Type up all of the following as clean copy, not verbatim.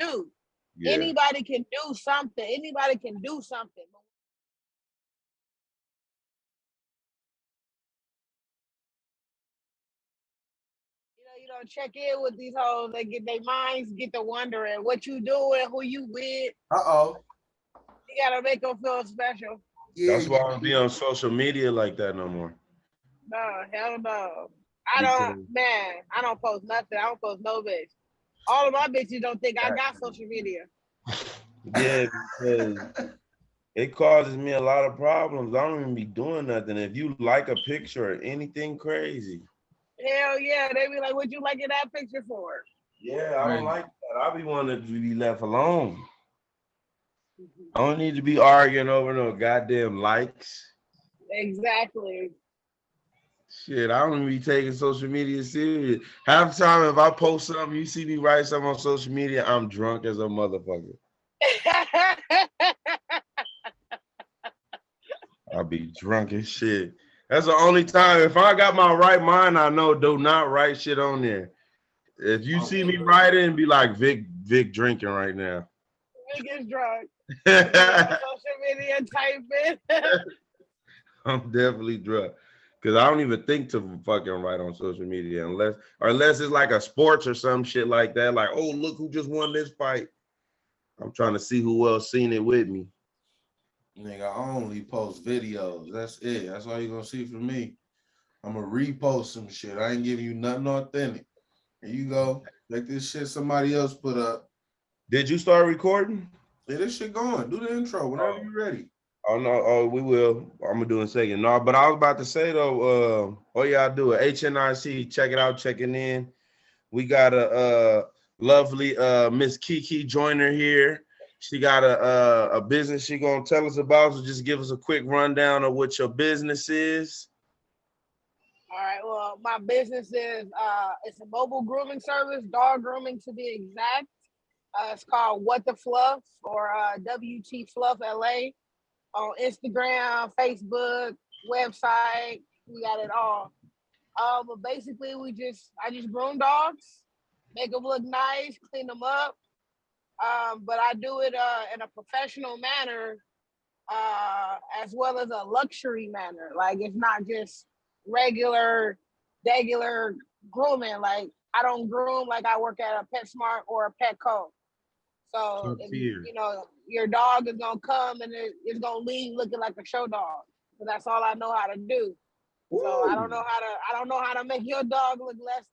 do. Yeah. Anybody can do something. Anybody can do something. You don't check in with these hoes. They get their minds get to wondering what you doing, who you with. You gotta make them feel special. Yeah. That's why I don't be on social media like that no more. No, hell no. Because I don't post nothing. I don't post no bitch. All of my bitches don't think I got social media. yeah, because it causes me a lot of problems. I don't even be doing nothing. If you like a picture or anything crazy. Hell yeah. They be like, what you liking that picture for? Yeah, I don't like that. I be wanting to be left alone. I don't need to be arguing over no goddamn likes. Exactly. Shit, I don't even be taking social media serious. Half the time, if I post something, you see me write something on social media, I'm drunk as a motherfucker. I'll be drunk as shit. That's the only time. If I got my right mind, I know do not write shit on there. If you see me writing, be like Vic drinking right now. Vic is drunk. Social media typing. I'm definitely drunk. Cause I don't even think to fucking write on social media unless it's like a sports or some shit like that. Like, oh, look who just won this fight. I'm trying to see who else seen it with me. Nigga, I only post videos. That's it. That's all you're gonna see from me. I'm gonna repost some shit. I ain't giving you nothing authentic. Here you go. Like this shit somebody else put up. Did you start recording? Yeah, this shit going. Do the intro whenever you're ready. Oh no, oh we will. I'm gonna do it in a second. No, but I was about to say though, oh yeah, I do it. HNIC, check it out, checking in. We got a lovely Miss Keke Joyner here. She got a business she gonna tell us about. So just give us a quick rundown of what your business is. All right. Well, my business is it's a mobile grooming service, dog grooming to be exact. It's called What the Fluff or WT Fluff LA on Instagram, Facebook, website. We got it all. But basically, I just groom dogs, make them look nice, clean them up. But I do it in a professional manner as well as a luxury manner. Like it's not just regular grooming. Like I don't groom like I work at a PetSmart or a Petco. So if, your dog is gonna come and it's gonna leave looking like a show dog. So that's all I know how to do. Ooh. So I don't know how to make your dog look less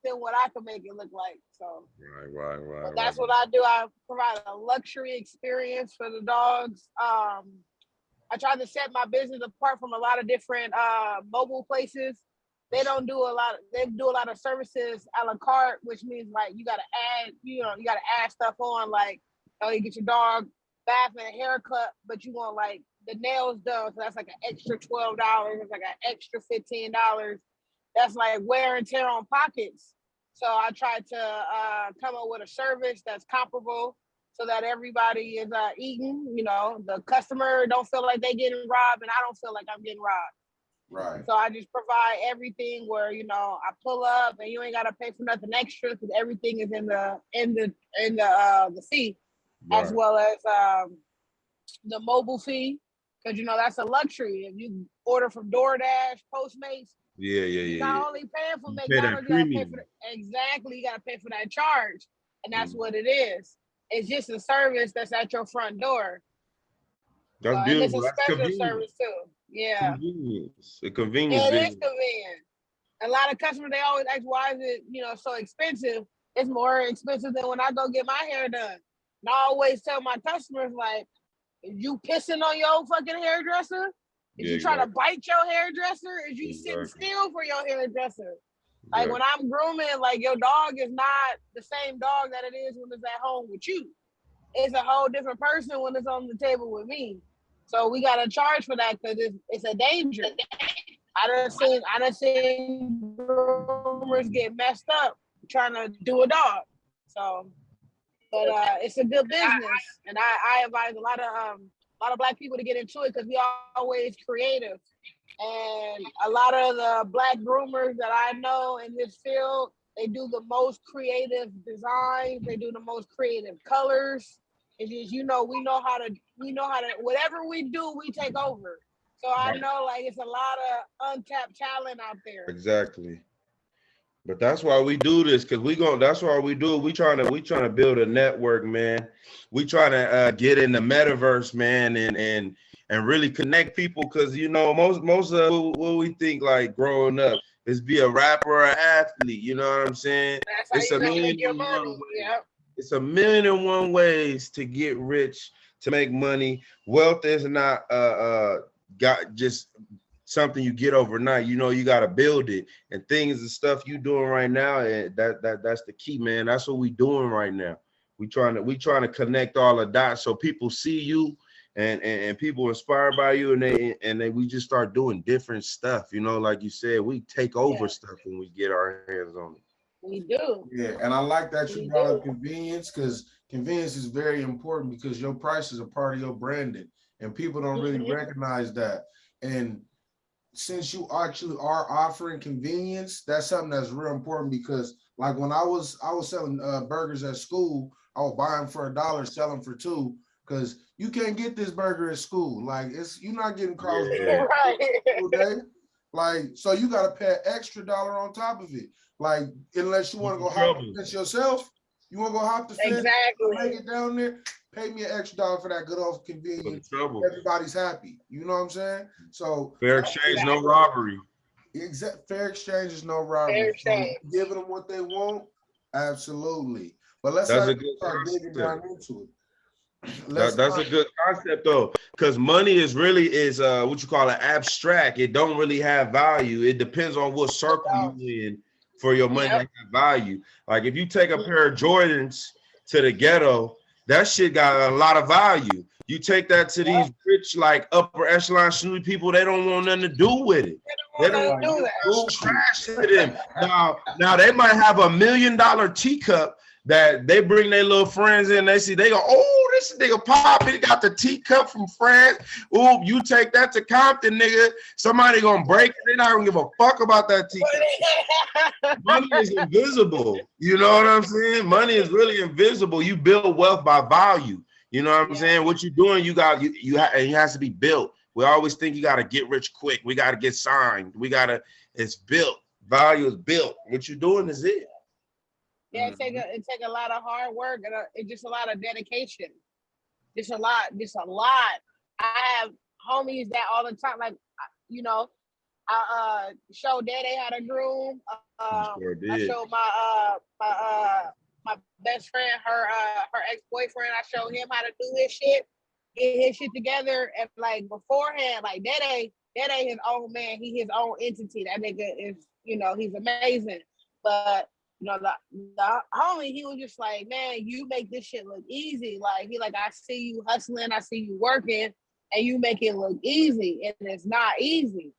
than what I can make it look like. So right. But that's what I do. I provide a luxury experience for the dogs. I try to set my business apart from a lot of different mobile places. They do a lot of services a la carte, which means like you gotta add stuff on, like you get your dog bath and a haircut, but you want like the nails done, so that's like an extra $12. It's like an extra $15. That's like wear and tear on pockets. So I try to come up with a service that's comparable so that everybody is eating. The customer don't feel like they getting robbed, and I don't feel like I'm getting robbed. Right. So I just provide everything where I pull up and you ain't gotta pay for nothing extra because everything is in the fee, right. As well as the mobile fee, because that's a luxury. If you order from DoorDash, Postmates, you're not only paying for McDonald's, you gotta pay for exactly. You gotta pay for that charge, and that's what it is. It's just a service that's at your front door. That's beautiful. And it's a special service too. Yeah. Convenience. A convenience. It is convenient. A lot of customers, they always ask, why is it, so expensive? It's more expensive than when I go get my hair done. And I always tell my customers, like, is you pissing on your fucking hairdresser? Is you trying to bite your hairdresser? Is you sitting still for your hairdresser? Like when I'm grooming, like your dog is not the same dog that it is when it's at home with you. It's a whole different person when it's on the table with me. So we gotta charge for that because it's a danger. I done seen groomers get messed up trying to do a dog. So, but it's a good business, and I advise a lot of Black people to get into it because we always creative. And a lot of the Black groomers that I know in this field, They do the most creative designs. They do the most creative colors. It's just, we know how to, whatever we do, we take over. So I know like it's a lot of untapped talent out there. Exactly. But that's why we do this, because that's why we do it. We trying to build a network, man. We trying to get in the metaverse, man, and really connect people, because most of what we think like growing up is be a rapper or an athlete. You know what I'm saying? That's how It's you a gonna million make your and one money. ways. Yep. It's a million and one ways to get rich, to make money. Wealth is not got just something you get overnight. You got to build it, and things and stuff you doing right now, and that's the key, man. That's what we doing right now. We trying to connect all the dots so people see you, and people inspired by you, and they we just start doing different stuff. Like you said, we take over stuff when we get our hands on it. We do. Yeah, and I like that you brought up convenience, because convenience is very important, because your price is a part of your branding, and people don't really recognize that. And since you actually are offering convenience, that's something that's real important, because like when I was selling burgers at school, I would buy them for $1, sell them for $2, because you can't get this burger at school. Like you're not getting Carl's right. Like, so you got to pay an extra $1 on top of it. Like, unless you want to go hop the fence yourself, you want to go hop the fence, exactly, make it down there, pay me an extra $1 for that good old convenience. Everybody's happy. You know what I'm saying? So fair exchange, no robbery. Fair exchange is no robbery. So giving them what they want, absolutely. But let's start digging down into it. That's a good concept though, because money is what you call an abstract. It don't really have value. It depends on what circle you in for your money to have value. Like if you take a pair of Jordans to the ghetto, that shit got a lot of value. You take that to these rich, like upper echelon snooty people, they don't want nothing to do with it. They don't want to do that. Trash to them. Now they might have $1 million teacup that they bring their little friends in. They see, they go, oh, this nigga Pop, he got the teacup from France. Oh, you take that to Compton, nigga. Somebody gonna break it. They're not gonna give a fuck about that teacup. Money is invisible. You know what I'm saying? Money is really invisible. You build wealth by value. You know what I'm saying? What you're doing, and it has to be built. We always think you gotta get rich quick. We gotta get signed. It's built. Value is built. What you're doing is it. Yeah, it take a lot of hard work, and it's just a lot of dedication. Just a lot. I have homies that all the time, like, I showed Daddy how to groom. I showed my best friend, her ex-boyfriend, I showed him how to do his shit, get his shit together. And like beforehand, like Daddy his own man, he his own entity. That nigga is, he's amazing. But the homie, he was just like, man, you make this shit look easy. Like I see you hustling, I see you working, and you make it look easy, and it's not easy.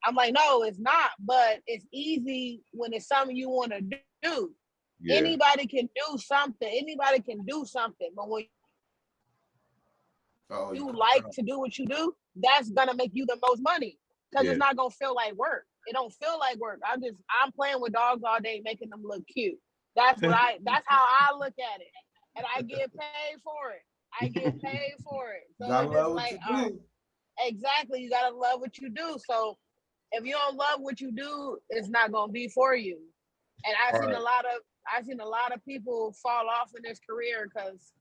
I'm like, no, it's not, but it's easy when it's something you want to do. Yeah. Anybody can do something, but when you like to do what you do, that's gonna make you the most money, because it's not gonna feel like work. It don't feel like work. I'm playing with dogs all day, making them look cute. That's how I look at it, and I get paid for it. So gotta it's love like, what you do. Exactly, you gotta love what you do. So if you don't love what you do, it's not gonna be for you. And I've seen a lot of people fall off in this career because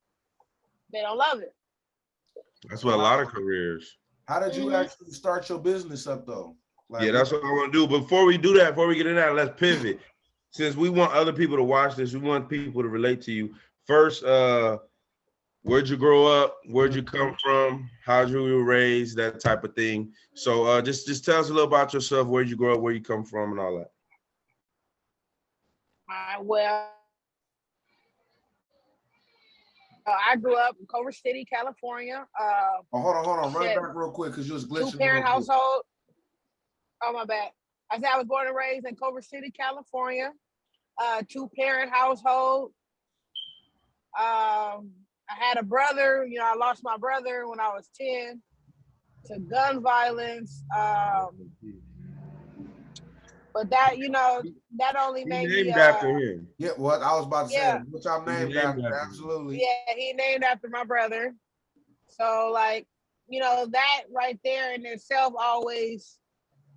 they don't love it. That's what a lot of careers. How did you actually start your business up though? Like, that's what I want to do. Before we do that, before we get in that, let's pivot. Since we want other people to watch this, we want people to relate to you. First, where'd you grow up? Where'd you come from? How'd you were raised? That type of thing. So just tell us a little about yourself. Where'd you grow up? Where you come from, and all that. Well, I grew up in Culver City, California. Hold on. Run back real quick, because you was glitching. Two-parent household. Oh, my bad. I said I was born and raised in Culver City, California. Two-parent household. I had a brother. I lost my brother when I was 10 to gun violence. But that, that only He made me named after him. Yeah, what I was about to say, yeah, which I'm He named named after, after him. absolutely. yeah, he named after my brother. So like, that right there in itself always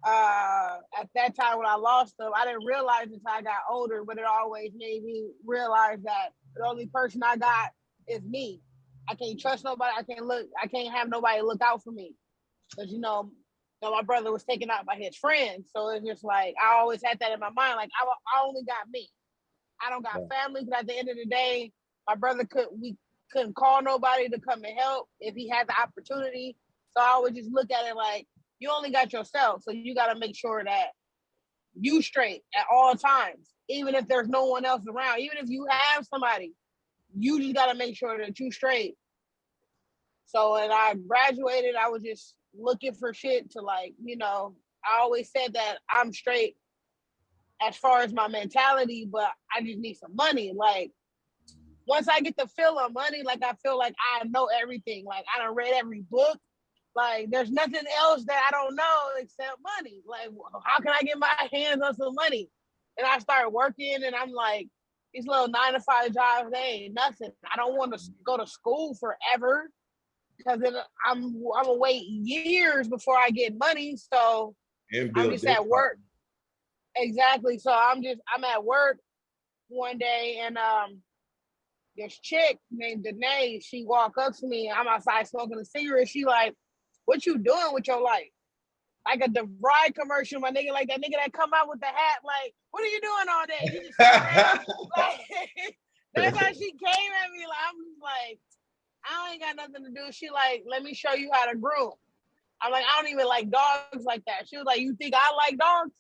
at that time when I lost them, I didn't realize until I got older, but it always made me realize that the only person I got is me. I can't trust nobody. I can't have nobody look out for me. Because my brother was taken out by his friends. So it's just like I always had that in my mind. Like I only got me. I don't got family, because at the end of the day, my brother couldn't call nobody to come and help if he had the opportunity. So I would just look at it like, you only got yourself. So you got to make sure that you straight at all times, even if there's no one else around. Even if you have somebody, you just got to make sure that you straight. So when I graduated, I was just looking for shit to I always said that I'm straight as far as my mentality, but I just need some money. Like, once I get the feel of money, like I feel like I know everything. Like I done read every book. Like there's nothing else that I don't know except money. Like how can I get my hands on some money? And I started working, and I'm like, these little 9 to 5 jobs, they ain't nothing. I don't want to go to school forever, because then I'm gonna wait years before I get money. So I'm just at work. Exactly. So I'm at work one day, and this chick named Degeneres, she walked up to me. I'm outside smoking a cigarette. She like, what you doing with your life? Like a DeVry commercial, my nigga, like that nigga that come out with the hat, like, what are you doing all day? You just like, that's how she came at me. Like, I'm just like, I ain't got nothing to do. She like, let me show you how to groom. I'm like, I don't even like dogs like that. She was like, you think I like dogs?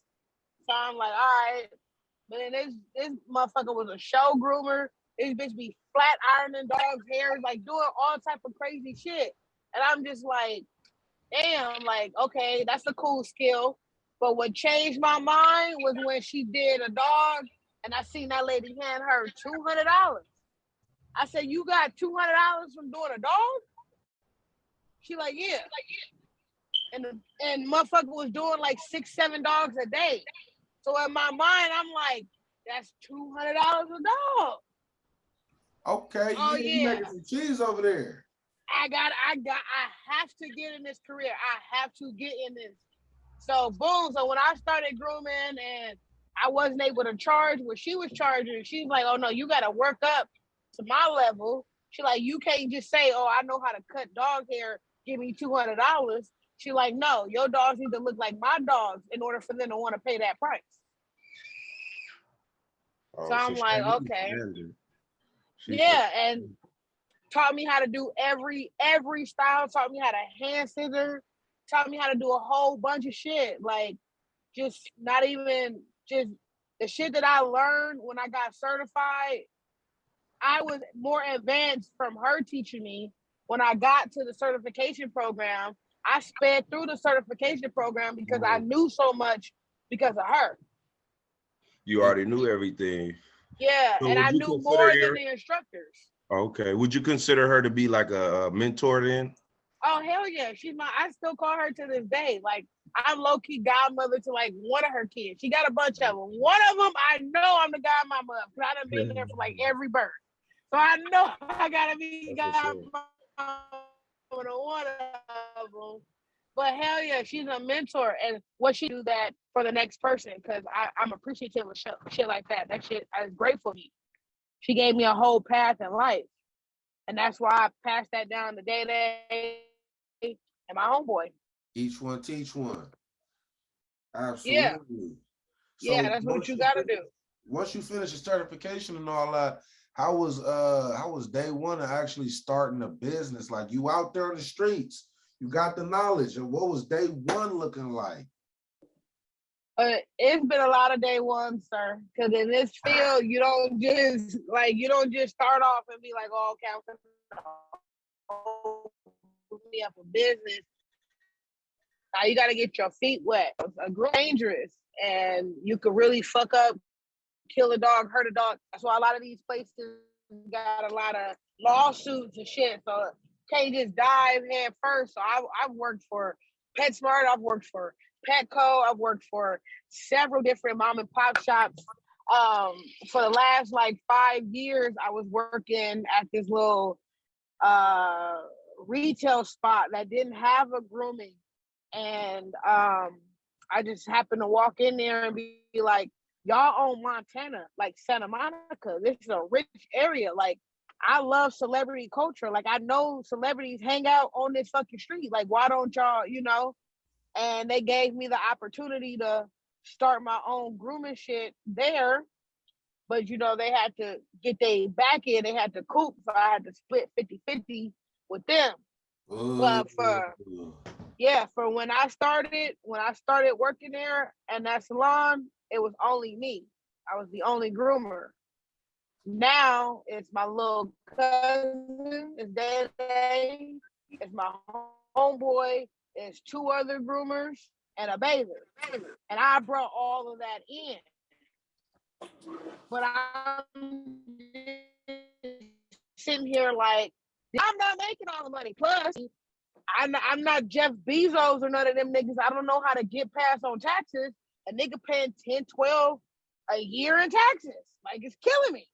So I'm like, all right. But then this motherfucker was a show groomer. This bitch be flat ironing dogs' hair, like doing all type of crazy shit. And I'm just like, damn, like, okay, that's a cool skill. But what changed my mind was when she did a dog, and I seen that lady hand her $200. I said, you got $200 from doing a dog? She like, yeah. And motherfucker was doing like 6-7 dogs a day. So in my mind, I'm like, that's $200 a dog. Okay, you making some cheese over there. I have to get in this career. I have to get in this. So boom. So when I started grooming and I wasn't able to charge what she was charging, she's like, oh no, you gotta work up to my level. She like, you can't just say, oh, I know how to cut dog hair, give me $200. She like, no, your dogs need to look like my dogs in order for them to want to pay that price. So I'm like, okay. Yeah, and taught me how to do every style, taught me how to hand scissor, taught me how to do a whole bunch of shit. Like, just not even just the shit that I learned when I got certified. I was more advanced from her teaching me. When I got to the certification program, I sped through the certification program because I knew so much because of her. You already knew everything. Yeah, so and I knew more than the instructors. Okay. Would you consider her to be like a mentor then? Oh, hell yeah. I still call her to this day. Like, I'm low-key godmother to like one of her kids. She got a bunch of them. One of them, I know I'm the godmama of, because I done been there for like every birth. So I know I gotta be godmama to one of them. But hell yeah, she's a mentor. And what she do that for the next person, because I'm appreciative of shit like that. That shit is great for me. She gave me a whole path in life. And that's why I passed that down to Day and my homeboy. Each one teach one. Absolutely. Yeah. So yeah, that's what you gotta do. Once you finish your certification and all that, how was day one of actually starting a business? Like, you out there on the streets, you got the knowledge, and what was day one looking like? It's been a lot of day one, sir. Because in this field, you don't just start off and be like, oh, okay, I'm gonna open me up a business. Now you got to get your feet wet. It's dangerous, and you could really fuck up, kill a dog, hurt a dog. That's why a lot of these places got a lot of lawsuits and shit. So can't just dive head first. So I've worked for PetSmart. I've worked for Petco. I've worked for several different mom and pop shops. For the last like 5 years, I was working at this little retail spot that didn't have a grooming, and I just happened to walk in there and be like, y'all own Montana, like Santa Monica. This is a rich area. Like, I love celebrity culture. Like, I know celebrities hang out on this fucking street. Like, why don't y'all, you know? And they gave me the opportunity to start my own grooming shit there. But, you know, they had to get their back in. They had to coop. So I had to split 50-50 with them. But for when I started working there and that salon, it was only me. I was the only groomer. Now it's my little cousin, it's Day, it's my homeboy, it's 2 other groomers and a bather. And I brought all of that in. But I'm sitting here like, I'm not making all the money. Plus, I'm not Jeff Bezos or none of them niggas. I don't know how to get past on taxes. A nigga paying 10, 12 a year in taxes. Like, it's killing me.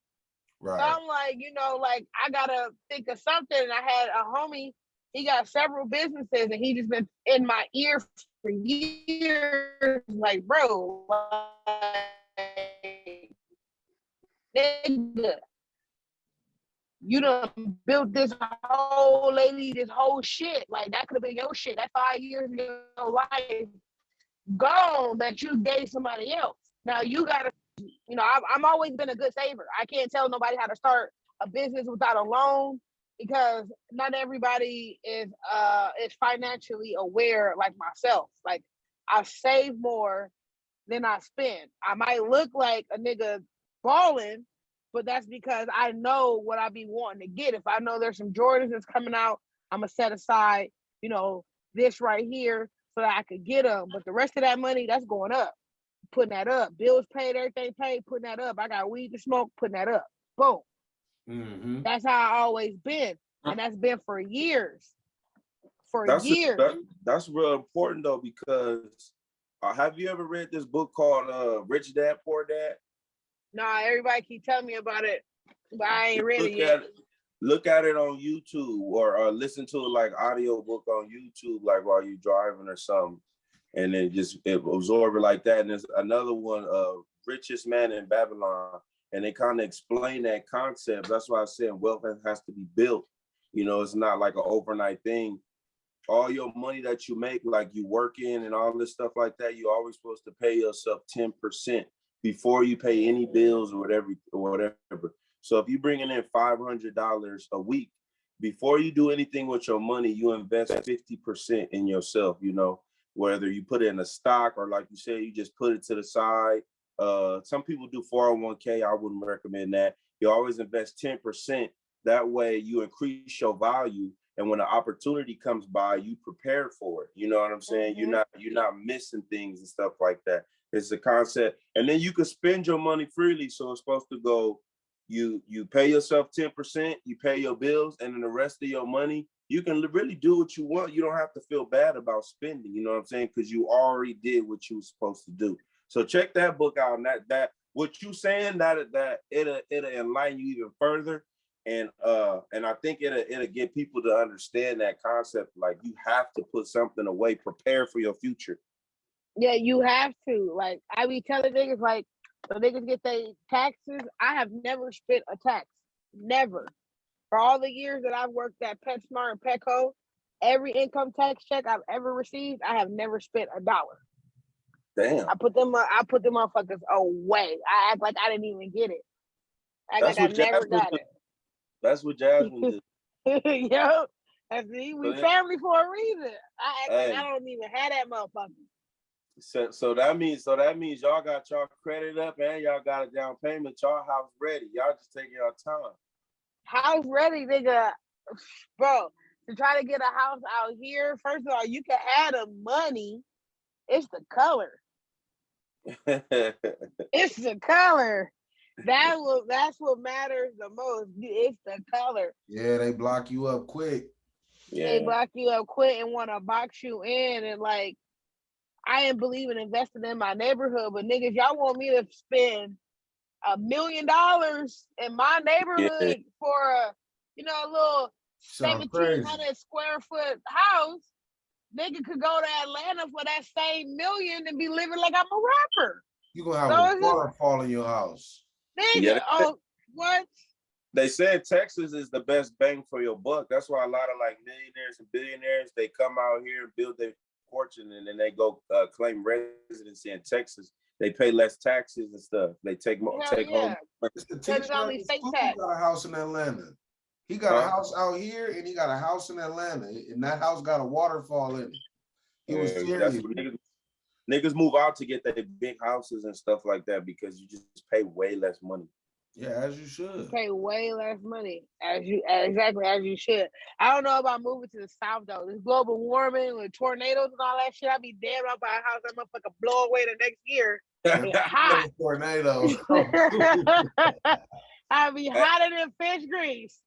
Right. So I'm like, you know, like, I gotta think of something. And I had a homie, he got several businesses and he just been in my ear for years. Like, bro, like, nigga, you done built this whole shit. Like, that could have been your shit. That 5 years of your life gone that you gave somebody else. Now you gotta, you know, I'm always been a good saver. I can't tell nobody how to start a business without a loan because not everybody is financially aware like myself. Like, I save more than I spend. I might look like a nigga balling, but that's because I know what I be wanting to get. If I know there's some Jordans that's coming out, I'm gonna set aside, you know, this right here so that I could get them. But the rest of that money, that's going up. Putting that up. Bills paid, everything paid, putting that up. I got weed to smoke, putting that up. Boom. Mm-hmm. That's how I always been. And that's been for years. That's real important though, because have you ever read this book called Rich Dad, Poor Dad? Nah, everybody keep telling me about it, but I ain't read it yet. Look at it on YouTube or listen to it like audio book on YouTube, like while you're driving or something. And then just absorb it like that. And there's another one, Richest Man in Babylon. And they kind of explain that concept. That's why I said wealth has to be built. You know, it's not like an overnight thing. All your money that you make, like you work in and all this stuff like that, you're always supposed to pay yourself 10% before you pay any bills or whatever. So if you're bringing in $500 a week, before you do anything with your money, you invest 50% in yourself, you know, whether you put it in a stock or like you said, you just put it to the side. Some people do 401k. I wouldn't recommend that. You always invest 10%. That way you increase your value. And when an opportunity comes by, you prepare for it. You know what I'm saying? Mm-hmm. You're not missing things and stuff like that. It's a concept. And then you can spend your money freely. So it's supposed to go, you pay yourself 10%, you pay your bills, and then the rest of your money, you can really do what you want. You don't have to feel bad about spending, you know what I'm saying? Because you already did what you were supposed to do. So check that book out. And that what you saying, that it'll enlighten you even further. And I think it'll get people to understand that concept. Like, you have to put something away, prepare for your future. Yeah, you have to. Like, I be telling niggas, like, the niggas get their taxes. I have never spent a tax. Never. For all the years that I've worked at PetSmart and Petco, every income tax check I've ever received, I have never spent $1. Damn. I put them motherfuckers away. I act like I didn't even get it. I never got it. That's what Jasmine did. Yo, we family for a reason. I act like I don't even have that motherfucker. So that means y'all got y'all credit up and y'all got a down payment. Y'all house ready. Y'all just taking your time. House ready, nigga. Bro, to try to get a house out here, first of all, you can add the money. It's the color. It's the color. That's what matters the most. It's the color. Yeah, they block you up quick. Yeah. They block you up quick and want to box you in, and like, I ain't believe in investing in my neighborhood, but niggas, y'all want me to spend $1 million in my Yeah. neighborhood for a, a little Sounds crazy. 1,700 square foot house. Nigga could go to Atlanta for that same million and be living like I'm a rapper. You gonna have So a it's just, waterfall in your house. nigga, Yeah, what? they said Texas is the best bang for your buck. That's why a lot of like millionaires and billionaires, they come out here and build their fortune, and then they go claim residency in Texas. They pay less taxes and stuff. They take Hell home. yeah. It's the Because it's teacher only at the state school tax. got a house in Atlanta. He got a house out here, and he got a house in Atlanta, and that house got a waterfall in it. He was That's serious. what niggas move out to get their big houses and stuff like that because you just pay way less money. Yeah, as you should. Pay way less money exactly as you should. I don't know about moving to the South though. This global warming with tornadoes and all that shit. I'd be damn up by a house that motherfucker blow away the next year. It's hot. Tornado. I'd be hotter than fish grease.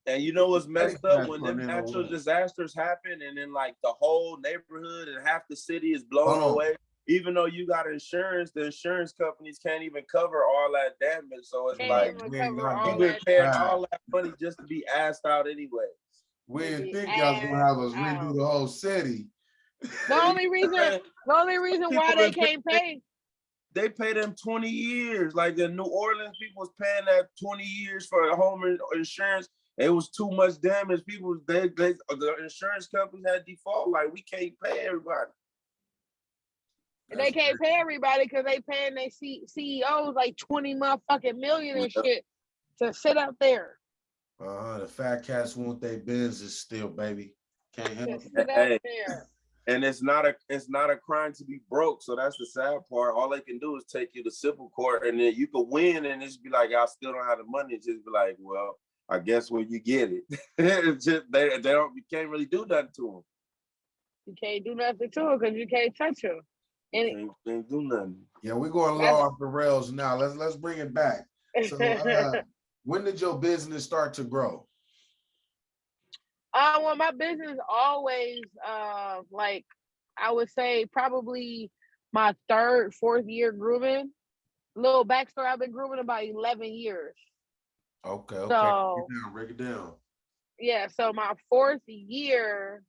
And you know what's messed up when them tornado natural was. disasters happen, and then like the whole neighborhood and half the city is blown away. Even though you got insurance, the insurance companies can't even cover all that damage. So it's like you've been paying all that money just to be asked out anyway. We didn't think y'all was gonna have us redo the whole city. The only reason why they can't pay. They pay them 20 years. Like the New Orleans people was paying that 20 years for a home insurance. It was too much damage. People, the insurance companies had default. Like, we can't pay everybody. They can't pay everybody because they paying their CEOs like 20 motherfucking million and shit to sit up there. The fat cats want their business still, baby. Can't help it. Hey. There. And it's not a crime to be broke. So that's the sad part. All they can do is take you to civil court, and then you can win, and it's be like, I still don't have the money. It's just be like, well, I guess when you get it, it's just you can't really do nothing to them. You can't do nothing to them because you can't touch them. And can't do nothing. Yeah, we're going a little off the rails now. Let's bring it back. So, when did your business start to grow? Well, my business always, like I would say, probably my third, fourth year grooming. Little backstory: I've been grooming about 11 years. Okay. So, break it down. Yeah, so my fourth year,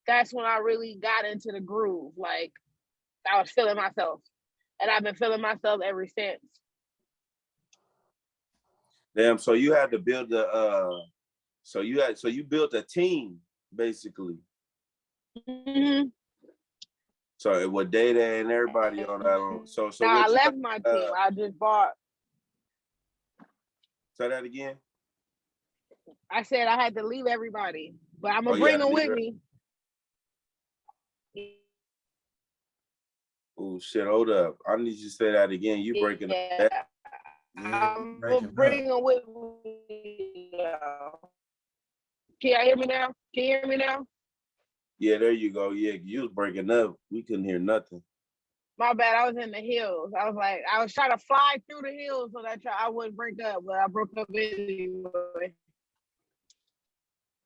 that's when I really got into the groove. Like, I was feeling myself, and I've been feeling myself ever since. Damn, so you had to build so you built a team basically. Mm-hmm. So with data and everybody on that. So now I left my team. I just bought. Say that again. I said I had to leave everybody, but I'm gonna bring them with me. Oh shit! Hold up! I need you to say that again. You breaking up. I'm gonna bring them with me. Can you hear me now? Can you hear me now? Yeah, there you go. Yeah, you was breaking up. We couldn't hear nothing. My bad. I was in the hills. I was trying to fly through the hills so that I wouldn't break up, but I broke up anyway.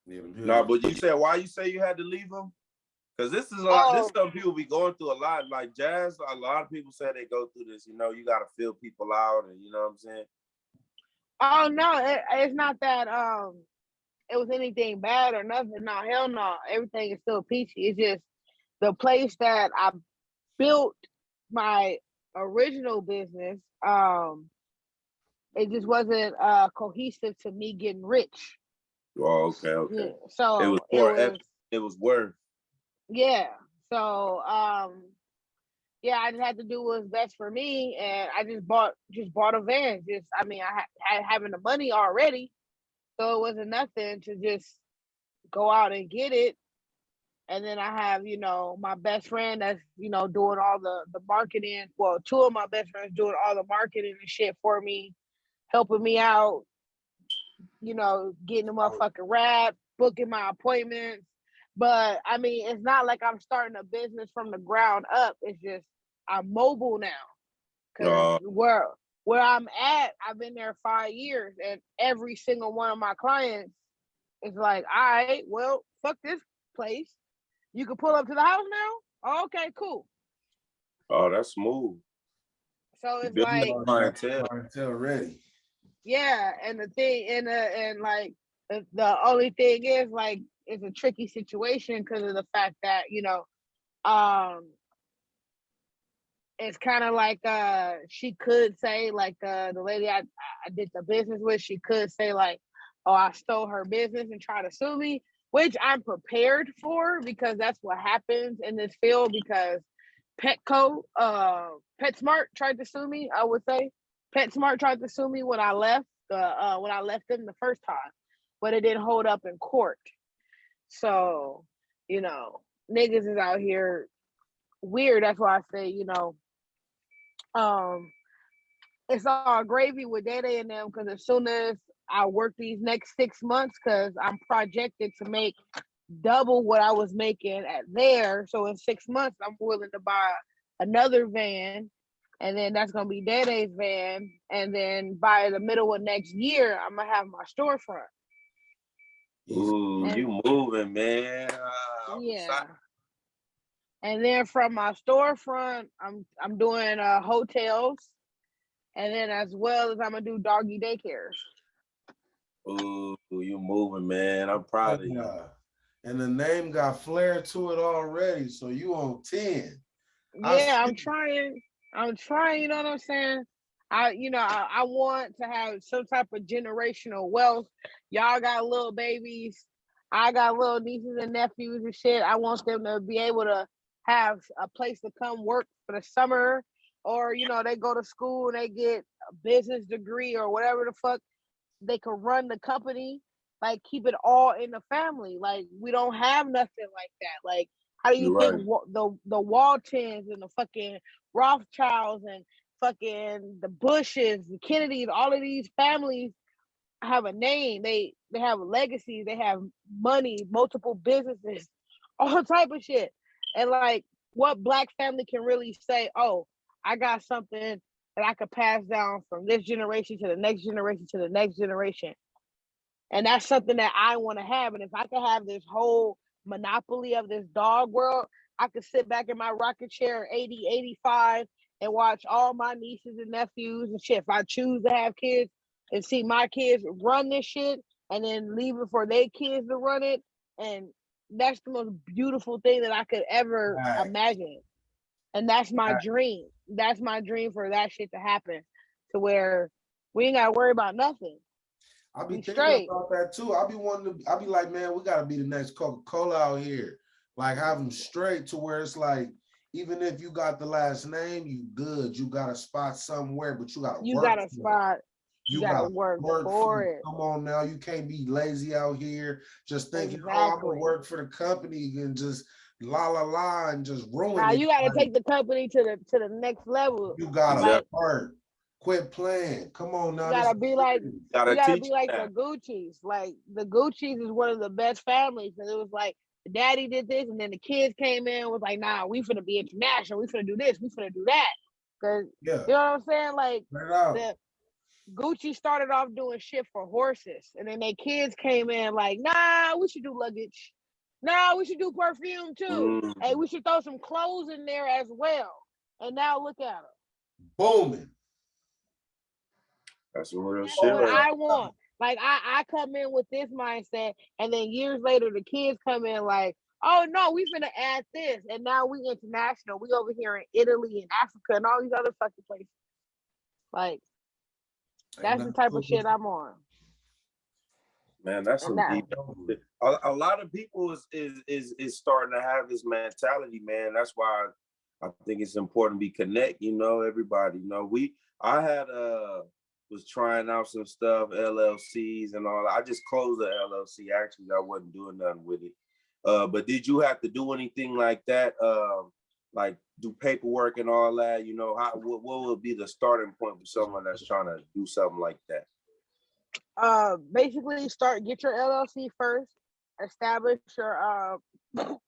No, but you said why you say you had to leave them? Because this is a lot. This stuff people be going through a lot. Like jazz, a lot of people say they go through this. You know, you got to feel people out, and you know what I'm saying. Oh no, it's not that. It was anything bad or nothing. No, hell no. Everything is still peachy. It's just the place that I built my original business. It just wasn't cohesive to me getting rich. Oh, okay. Yeah, so it was worth. Yeah. So yeah, I just had to do what was best for me, and I just bought a van. I had having the money already, so it wasn't nothing to just go out and get it. And then I have, my best friend that's, doing all the marketing. Well, two of my best friends doing all the marketing and shit for me, helping me out, getting the motherfucking rap, booking my appointments. But I mean, it's not like I'm starting a business from the ground up. It's just I'm mobile now. Because where I'm at, I've been there 5 years, and every single one of my clients is like, all right, well, fuck this place. You can pull up to the house now? Oh, okay, cool. Oh, that's smooth. So it's Building like that clientele. Clientele ready. yeah, and the thing and like the only thing is like it's a tricky situation because of the fact that um it's kind of like she could say like the lady I did the business with, she could say like, oh, I stole her business and try to sue me, which I'm prepared for because that's what happens in this field. Because Petco, PetSmart tried to sue me. I would say PetSmart tried to sue me when I left them the first time, but it didn't hold up in court. So niggas is out here weird. That's why I say um, it's all gravy with Dede and them because as soon as I work these next 6 months, because I'm projected to make double what I was making at there. So in 6 months, I'm willing to buy another van, and then that's gonna be Dede's van, and then by the middle of next year, I'm gonna have my storefront. Ooh, you moving, man. Yeah. And then from my storefront, I'm doing hotels, and then as well as I'm gonna do doggy daycares. Ooh, you moving, man. I'm proud of you. And the name got flair to it already, so you on 10. Yeah, I'm trying. You know what I'm saying? I want to have some type of generational wealth. Y'all got little babies. I got little nieces and nephews and shit. I want them to be able to have a place to come work for the summer, or they go to school and they get a business degree or whatever the fuck. They could run the company, like keep it all in the family. Like we don't have nothing like that. Like how do you You're think right. the Waltons and the fucking Rothschilds and fucking the Bushes, the Kennedys, all of these families have a name. They have a legacy. They have money, multiple businesses, all type of shit. And like, what black family can really say, "Oh, I got something that I could pass down from this generation to the next generation to the next generation," and that's something that I want to have. And if I could have this whole monopoly of this dog world, I could sit back in my rocket chair 80, 85 and watch all my nieces and nephews and shit. If I choose to have kids and see my kids run this shit and then leave it for their kids to run it. And that's the most beautiful thing that I could ever imagine. And that's my dream. That's my dream for that shit to happen to where we ain't got to worry about nothing. I'll be thinking about that too. I'll be like, man, we gotta be the next Coca-Cola out here. Like have them straight to where it's like, even if you got the last name, you good. You got a spot somewhere, but you gotta work. You gotta work for it. Come on now, you can't be lazy out here just thinking, oh, I'm gonna work for the company and just la and just ruin it. You gotta take the company to the next level. You gotta work. Quit playing. Come on now. You gotta be like the Gucci's. Like the Gucci's is one of the best families. And it was like the daddy did this, and then the kids came in and was like, nah, we finna be international. We finna do this. We finna do that. Cause you know what I'm saying? Like the Gucci started off doing shit for horses, and then their kids came in like, nah, we should do luggage. Nah, we should do perfume too. Hey, we should throw some clothes in there as well. And now look at them. Booming. That's some real shit. What I want. Like I come in with this mindset, and then years later the kids come in like, oh no, we finna add this, and now we international. We over here in Italy and Africa and all these other fucking places. Like that's the type of shit I'm on. Man, that's some deep. A lot of people is starting to have this mentality, man. That's why I think it's important we connect. Everybody. I was trying out some stuff, LLCs and all. I just closed the LLC. Actually, I wasn't doing nothing with it. But did you have to do anything like that? Like do paperwork and all that? What would be the starting point for someone that's trying to do something like that? Basically get your LLC first, establish your my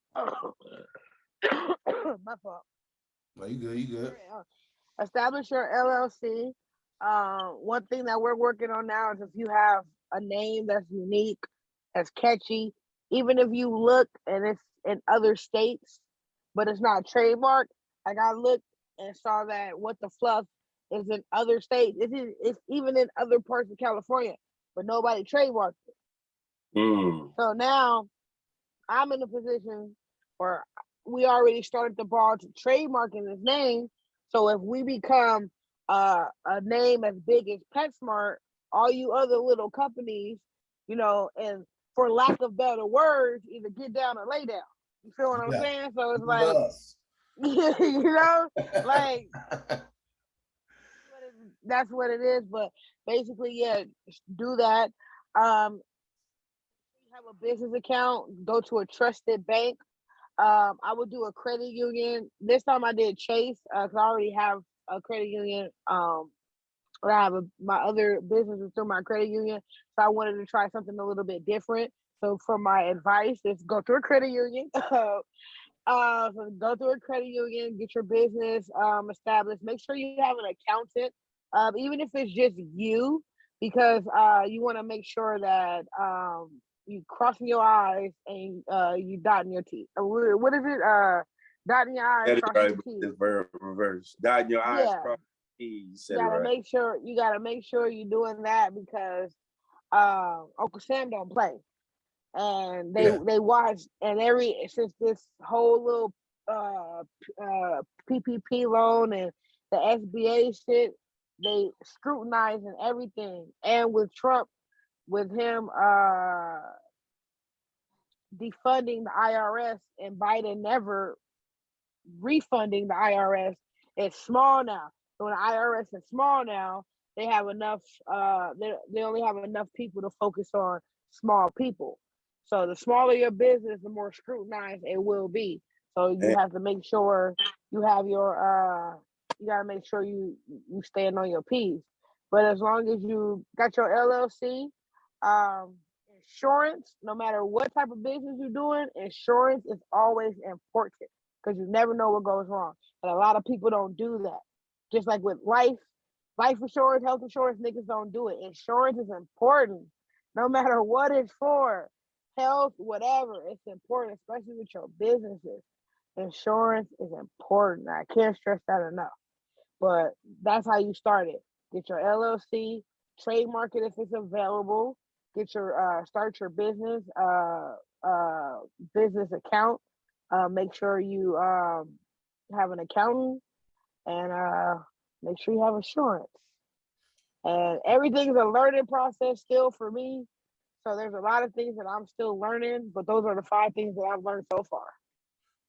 fault. No, you good. Establish your LLC. One thing that we're working on now is if you have a name that's unique, that's catchy, even if you look and it's in other states, but it's not trademarked. Like I looked and saw that what the fluff is in other states. It's even in other parts of California, but nobody trademarked it. So now I'm in a position where we already started the ball to trademarking this name. So if we become a name as big as PetSmart, all you other little companies, and for lack of better words, either get down or lay down. You feel what I'm saying? So it's like, like that's what it is. But basically, yeah, do that. You have a business account, go to a trusted bank. I would do a credit union. This time I did Chase because I already have a credit union. I have my other business is through my credit union, so I wanted to try something a little bit different. So for my advice, is go through a credit union. So go through a credit union, get your business established. Make sure you have an accountant, even if it's just you, because you want to make sure that you crossing your I's and you dotting your T's. What is it? Dotting your I's, crossing your T's. It's reverse. Dotting your I's, crossing your T's. You gotta make sure you're doing that because Uncle Sam don't play. And they watch, and since this whole little PPP loan and the SBA shit, they scrutinizing everything. And with Trump, with him defunding the IRS and Biden never refunding the IRS, it's small now. So when the IRS is small now, they have enough. They only have enough people to focus on small people. So the smaller your business, the more scrutinized it will be. So you have to make sure you have your you gotta make sure you stand on your P's. But as long as you got your LLC, insurance, no matter what type of business you're doing, insurance is always important because you never know what goes wrong. And a lot of people don't do that. Just like with life insurance, health insurance, niggas don't do it. Insurance is important, no matter what it's for. Health, whatever, it's important, especially with your businesses. Insurance is important. I can't stress that enough. But that's how you start it. Get your LLC, trademark it if it's available. Get your start your business business account. Make sure you have an accountant, and make sure you have insurance. And everything is a learning process still for me. So there's a lot of things that I'm still learning, but those are the 5 things that I've learned so far.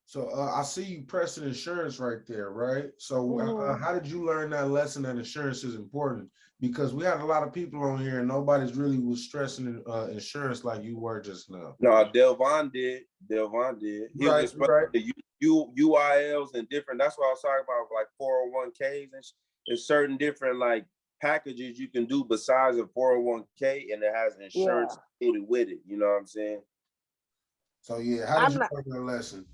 So I see you pressing insurance right there, right? So how did you learn that lesson that insurance is important? Because we had a lot of people on here and nobody's really was stressing insurance like you were just now. No, Delvon did. He was explaining the UILs and different. That's what I was talking about, like 401ks and certain different like packages you can do besides a 401k, and it has insurance included with it. You know what I'm saying? So how did you learn that lesson?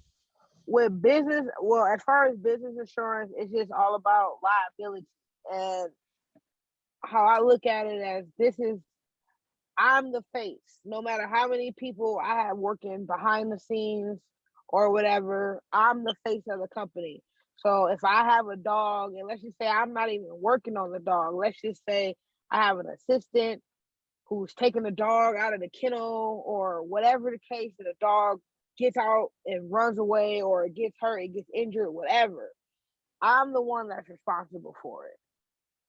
With business, well, as far as business insurance, it's just all about liability. And how I look at it as I'm the face. No matter how many people I have working behind the scenes or whatever, I'm the face of the company. So if I have a dog, and let's just say I'm not even working on the dog, let's just say I have an assistant who's taking the dog out of the kennel or whatever the case, and the dog gets out and runs away, or it gets hurt, it gets injured, whatever. I'm the one that's responsible for it.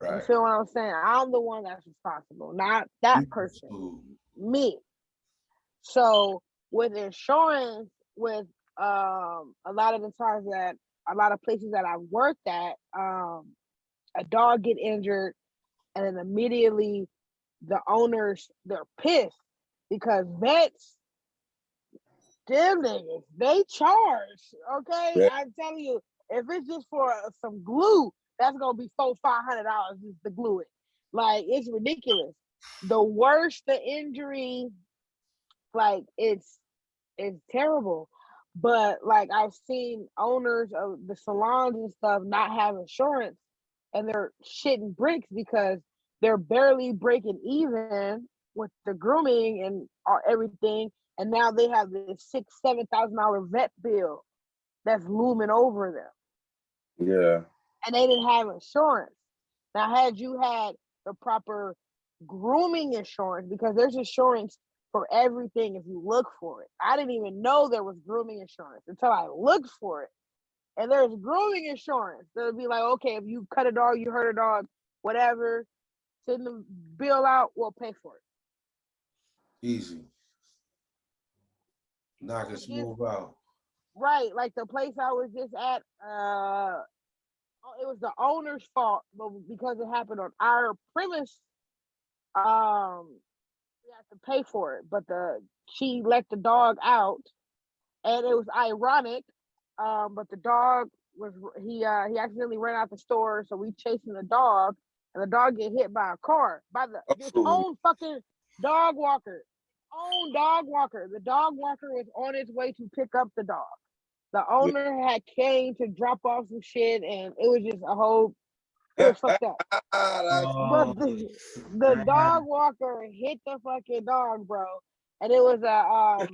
Right. You feel what I'm saying? I'm the one that's responsible, not that person. Me. So with insurance, with a lot of the times that a lot of places that I've worked at, a dog get injured, and then immediately the owners, they're pissed because vets, them niggas, they charge. Okay, yeah. I'm telling you, if it's just for some glue, that's gonna be $400-$500 just to glue it. Like, it's ridiculous. The worse the injury, like it's terrible. But like, I've seen owners of the salons and stuff not have insurance, and they're shitting bricks because they're barely breaking even with the grooming and everything. And now they have this $6,000-$7,000 vet bill that's looming over them. Yeah. and they didn't have insurance. Now, had you had the proper grooming insurance, because there's insurance for everything if you look for it. I didn't even know there was grooming insurance until I looked for it. And there's grooming insurance. That'll be like, okay, if you cut a dog, you hurt a dog, whatever, send the bill out, we'll pay for it. Easy. Knock it smooth out. Right, like the place I was just at, it was the owner's fault, but because it happened on our premise, we had to pay for it. But she let the dog out, and it was ironic. But the dog he accidentally ran out the store, so we chasing the dog, and the dog get hit by a car by his own fucking dog walker. Own dog walker. The dog walker was on its way to pick up the dog. The owner had came to drop off some shit, and it was just it was fucked up. But the dog walker hit the fucking dog, bro, and it was a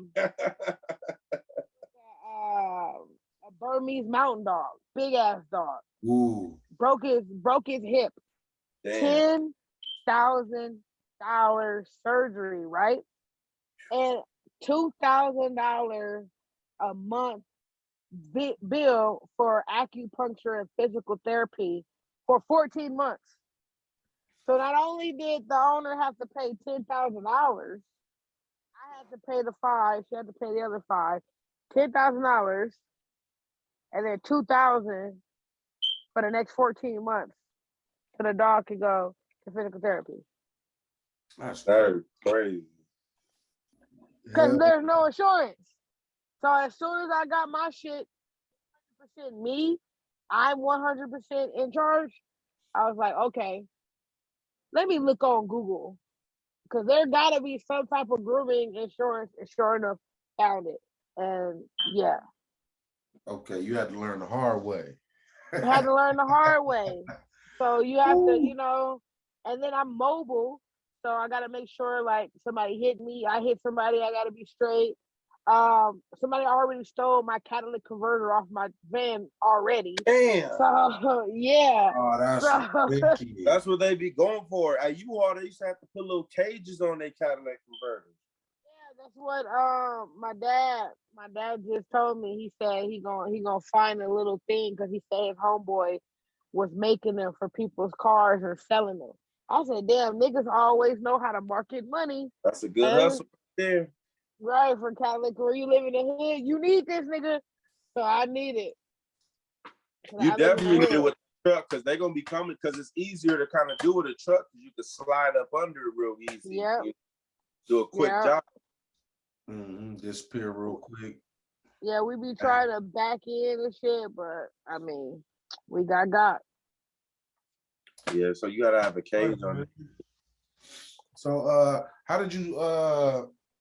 Burmese mountain dog, big ass dog. Ooh. Broke his hip. $10,000 surgery, right? And $2,000 a month bill for acupuncture and physical therapy for 14 months. So not only did the owner have to pay $10,000, I had to pay the $5,000. She had to pay the other $5,000. $10,000, and then $2,000 for the next 14 months, so the dog could go to physical therapy. That's crazy. Because there's no insurance. So as soon as I got my shit 100% me, I'm 100% in charge. I was like, okay, let me look on Google, because there gotta be some type of grooming insurance. And sure enough, found it. And yeah. Okay, you had to learn the hard way. I had to learn the hard way. So you have to, and then I'm mobile. So I got to make sure, like, somebody hit me, I hit somebody, I got to be straight. Somebody already stole my catalytic converter off my van already. Damn. So, yeah. Oh, that's what they be going for. At U-Haul, they used to have to put little cages on their catalytic converters. Yeah, that's what my dad just told me. He said he gonna find a little thing, because he said his homeboy was making them for people's cars or selling them. I said, damn, niggas always know how to market money. That's a good hustle there. Right, for Catholic, where you live in the hood, you need this, nigga. So I need it. You definitely need it with a truck, because they're going to be coming, because it's easier to kind of do with a truck, because you can slide up under it real easy. Yep. Do a quick job. Disappear real quick. Yeah, we be trying to back in and shit, but I mean, we got. Yeah, so you gotta have a cage on it. So how did you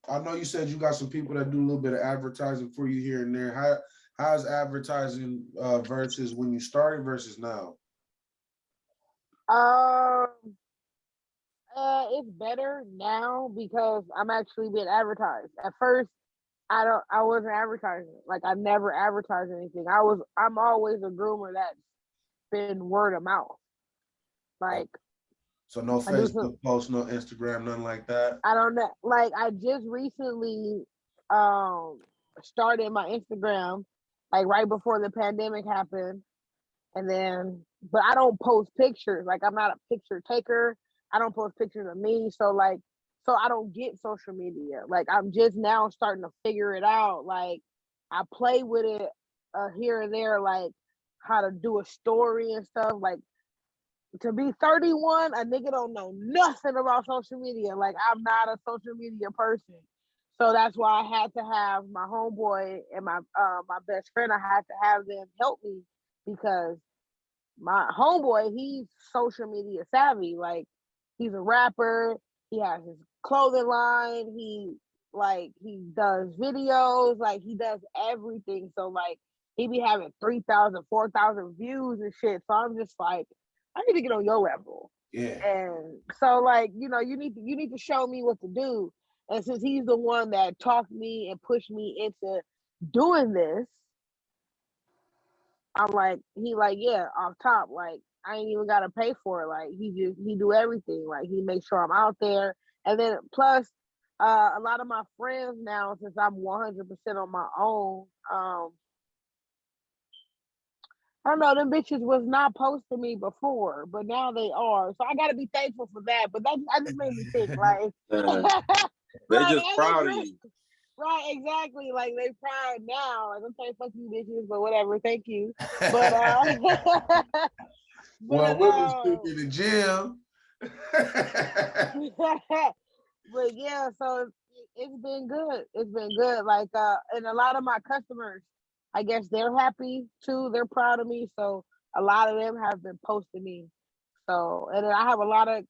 I know you said you got some people that do a little bit of advertising for you here and there. How's advertising versus when you started versus now? It's better now because I'm actually being advertised. At first, I wasn't advertising. Like, I never advertised anything. I'm always a groomer that's been word of mouth. Like, so no Facebook posts, no Instagram, nothing like that. I don't know. Like, I just recently started my Instagram, like right before the pandemic happened, and then, but I don't post pictures. Like, I'm not a picture taker. I don't post pictures of me. So I don't get social media. Like, I'm just now starting to figure it out. Like, I play with it here and there, like how to do a story and stuff. Like, to be 31, a nigga don't know nothing about social media. Like, I'm not a social media person. So that's why I had to have my homeboy and my best friend. I had to have them help me, because my homeboy, he's social media savvy. Like, he's a rapper. He has his clothing line. He does videos. Like, he does everything. So, like, he be having 3,000, 4,000 views and shit. So I'm just like, I need to get on your level. Yeah. And so, like, you need to show me what to do. And since he's the one that talked me and pushed me into doing this, I'm like, he like, yeah, off top, like I ain't even gotta pay for it. Like he do everything. Like he makes sure I'm out there. And then plus, a lot of my friends now, since I'm 100% on my own, I don't know, them bitches was not posting me before, but now they are. So I gotta be thankful for that. But that just made me think, like, They like just that proud of is you. right, exactly. Like they proud now. Like, okay, fuck you bitches, but whatever, thank you. But Well, but women still in the gym. but yeah, so it's been good. It's been good. Like and a lot of my customers, I guess they're happy too. They're proud of me. So a lot of them have been posting me. So and then I have a lot of,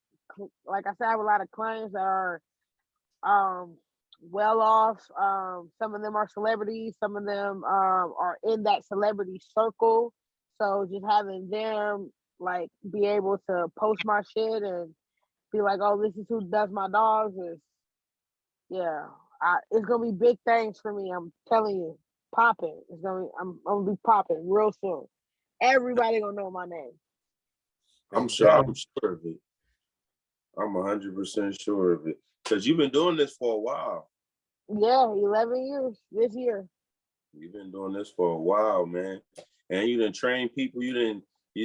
like I said, I have a lot of clients that are um well off. Some of them are celebrities, some of them are in that celebrity circle. So just having them like be able to post my shit and be like, oh, this is who does my dogs is, yeah. It's gonna be big things for me. I'm telling you, popping. I'm gonna be popping real soon. Everybody gonna know my name. I'm sure. I'm sure of it. I'm 100% sure of it. Because you've been doing this for a while. Yeah, 11 years this year. You've been doing this for a while, man. And you done train people. You're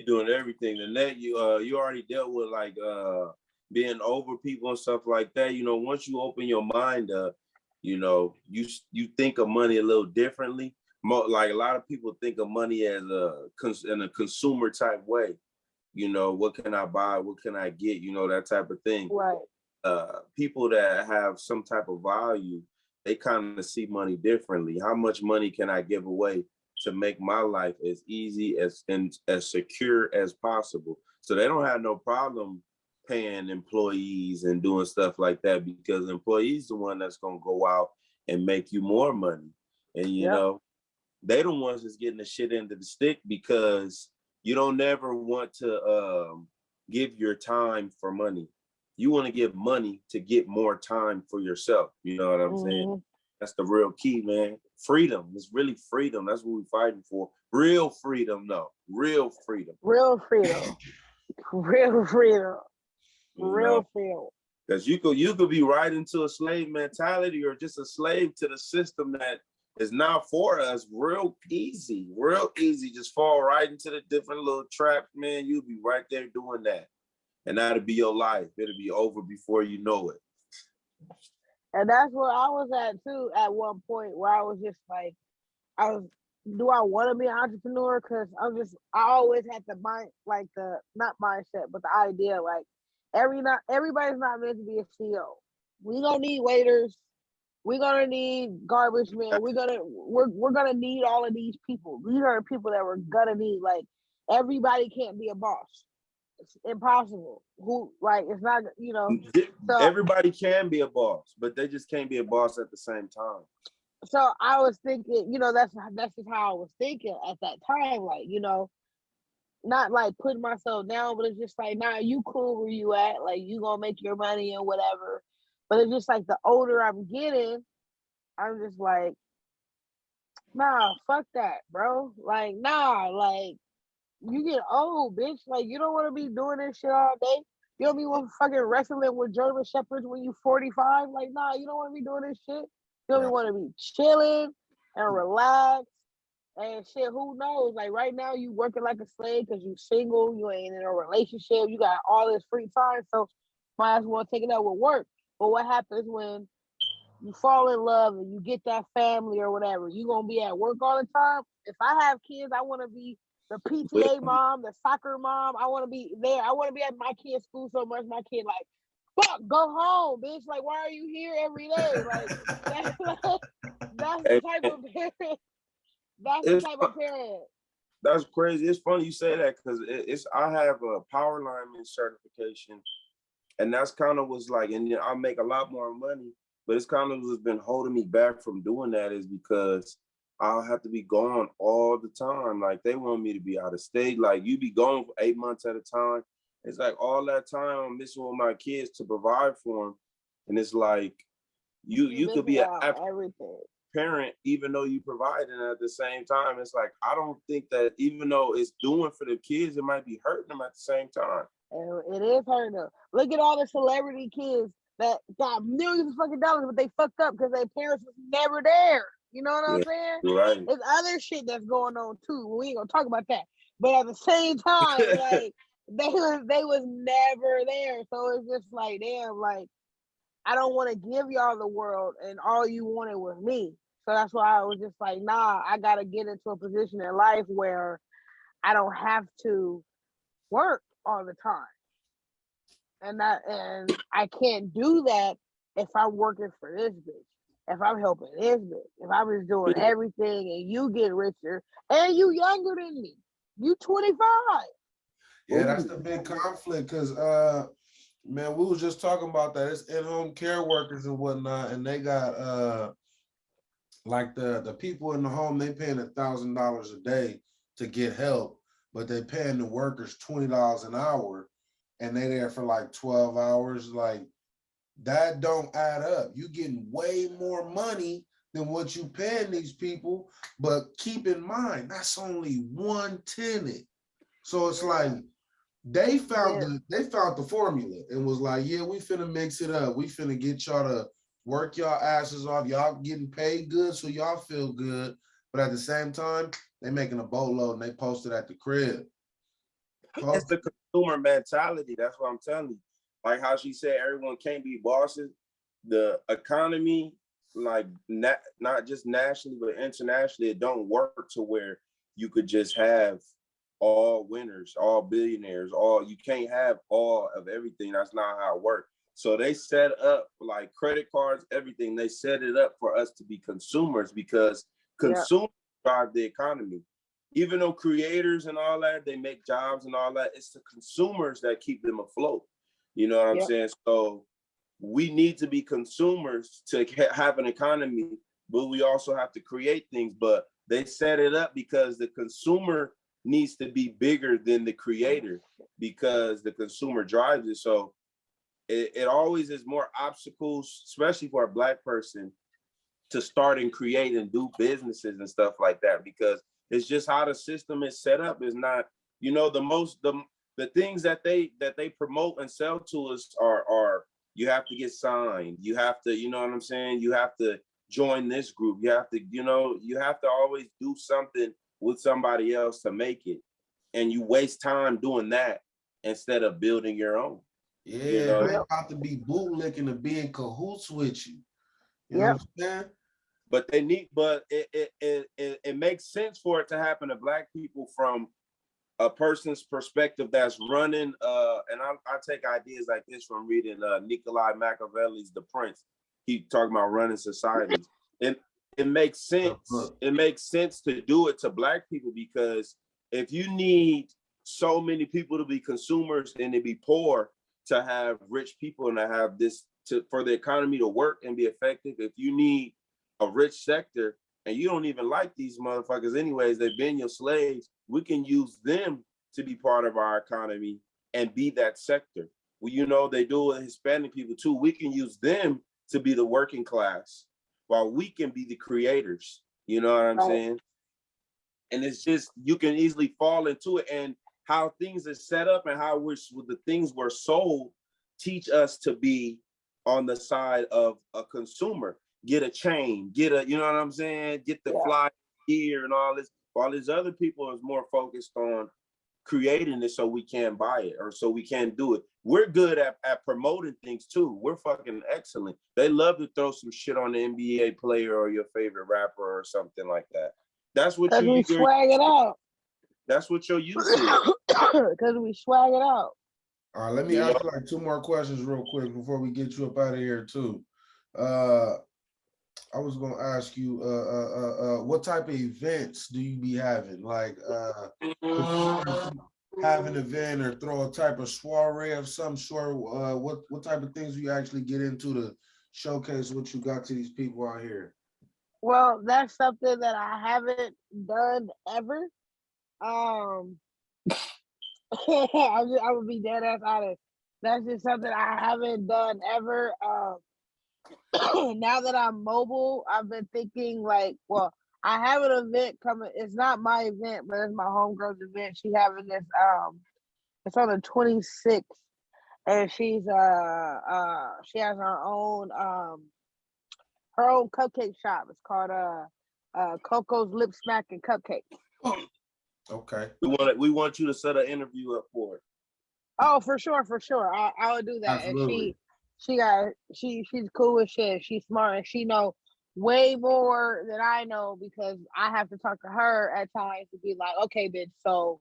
doing everything. The net you already dealt with like being over people and stuff like that. You know, once you open your mind up, you know, you think of money a little differently. Like a lot of people think of money as in a consumer type way. You know, what can I buy? What can I get? You know, that type of thing. Right. People that have some type of value, they kind of see money differently. How much money can I give away to make my life as easy and as secure as possible? So they don't have no problem paying employees and doing stuff like that, because employees the one that's gonna go out and make you more money. And you know, they the ones that's getting the shit into the stick, because you don't never want to give your time for money. You want to give money to get more time for yourself. You know what I'm saying? That's the real key, man. Freedom. It's really freedom. That's what we're fighting for. Real freedom, though. Real freedom. Real freedom. Real freedom. You know, Real freedom. because you could be right into a slave mentality, or just a slave to the system that is not for us. Real easy. Just fall right into the different little traps, man. You'll be right there doing that. And that'll be your life. It'll be over before you know it. And that's where I was at too at one point, where I was just like, do I want to be an entrepreneur? Because I always had the mind, like the, not mindset, but the idea, like everybody's not meant to be a CEO. We gonna need waiters. We're gonna need garbage men. We're gonna need all of these people. These are the people that we're gonna need. Like everybody can't be a boss. It's impossible. Who, like, it's not, you know. So Everybody can be a boss, but they just can't be a boss at the same time. so I was thinking, you know, that's just how I was thinking at that time. Like, you know, not like putting myself down, but it's just like, nah, you cool where you at. Like, you gonna make your money and whatever. But it's just like the older I'm getting, I'm just like, nah, fuck that, bro. Like, nah, like, you get old, bitch. Like, you don't want to be doing this shit all day. You don't be want fucking wrestling with German shepherds when you 45. Like, nah, you don't want to be doing this shit. You don't want to be chilling and relax and shit. Who knows? Like right now, you working like a slave because you single. You ain't in a relationship. You got all this free time, so might as well take it out with work. But what happens when you fall in love and you get that family or whatever? You gonna be at work all the time. If I have kids, I want to be the PTA mom, the soccer mom. I want to be there. I want to be at my kid's school so much. My kid like, fuck, go home, bitch. Like, why are you here every day? Like, that's the type of parent. That's the type of parent. That's crazy. It's funny you say that, because I have a power lineman certification, and that's kind of was like, and I make a lot more money, but it's kind of what's been holding me back from doing that, is because I'll have to be gone all the time. Like they want me to be out of state. Like you be gone for 8 months at a time. It's like all that time I'm missing with my kids to provide for them. And it's like you could be everything. parent, even though you provide, and at the same time, it's like, I don't think that even though it's doing for the kids, it might be hurting them at the same time. It is hurting them. Look at all the celebrity kids that got millions of fucking dollars, but they fucked up because their parents was never there. You know what I'm saying? Right. There's other shit that's going on too. We ain't gonna talk about that. But at the same time, like they was never there. So it's just like, damn, like I don't want to give y'all the world and all you wanted was me. So that's why I was just like, nah, I gotta get into a position in life where I don't have to work all the time. And I can't do that if I'm working for this bitch, if I'm helping this bitch, if I'm just doing everything and you get richer and you younger than me. You 25. Yeah, that's the big conflict because man, we was just talking about that. It's in-home care workers and whatnot, and they got like the people in the home, they paying $1,000 a day to get help, but they paying the workers $20 an hour, and they there for like 12 hours. Like that don't add up. You getting way more money than what you paying these people, but keep in mind that's only one tenant. So it's like they found the formula and was like, yeah, we finna mix it up. We finna get y'all to work y'all asses off. Y'all getting paid good, so y'all feel good. But at the same time, they making a boatload and they posted at the crib. It's the consumer mentality. That's what I'm telling you. Like how she said, everyone can't be bosses. The economy, like not just nationally, but internationally, it don't work to where you could just have all winners, all billionaires, you can't have all of everything. That's not how it works. So they set up like credit cards, everything. They set it up for us to be consumers because consumers drive the economy. Even though creators and all that, they make jobs and all that, it's the consumers that keep them afloat. You know what I'm saying? So we need to be consumers to have an economy, but we also have to create things. But they set it up because the consumer needs to be bigger than the creator because the consumer drives it. So it always is more obstacles, especially for a Black person, to start and create and do businesses and stuff like that, because it's just how the system is set up. Is not, you know, the things that they promote and sell to us are you have to get signed, you have to, you know what I'm saying, you have to join this group, you have to, you know, you have to always do something with somebody else to make it, and you waste time doing that instead of building your own. Yeah, you know? they about to be bootlicking and be in cahoots with you. You know what I'm saying? But it makes sense for it to happen to Black people from a person's perspective that's running. And I take ideas like this from reading Nikolai Machiavelli's The Prince. He talking about running societies. And it makes sense. It makes sense to do it to Black people, because if you need so many people to be consumers and to be poor to have rich people and to have this for the economy to work and be effective, if you need a rich sector and you don't even like these motherfuckers anyways, they've been your slaves, we can use them to be part of our economy and be that sector. Well, you know, they do it with Hispanic people too. We can use them to be the working class while we can be the creators. You know what I'm saying? And it's just, you can easily fall into it, and how things are set up and how the things were sold teach us to be on the side of a consumer. Get a chain, you know what I'm saying? Get the fly gear and all this. While these other people is more focused on creating it so we can buy it or so we can do it. We're good at promoting things too. We're fucking excellent. They love to throw some shit on the NBA player or your favorite rapper or something like that. That's what we swag it out. That's what you're used to. Because we swag it out. All right, let me ask you like two more questions real quick before we get you up out of here too. I was gonna ask you, what type of events do you be having? Like, have an event or throw a type of soiree of some sort? What type of things do you actually get into to showcase what you got to these people out here? Well, that's something that I haven't done ever. I would be dead ass honest. That's just something I haven't done ever. now that I'm mobile, I've been thinking like, well, I have an event coming. It's not my event, but it's my homegirl's event. She having this it's on the 26th, and she has her own cupcake shop. It's called Coco's Lip Smack and Cupcake. Okay. We want you to set an interview up for it. Oh, for sure. I would do that. Absolutely. And she's cool as shit. She's smart and she know way more than I know because I have to talk to her at times to be like, okay, bitch, so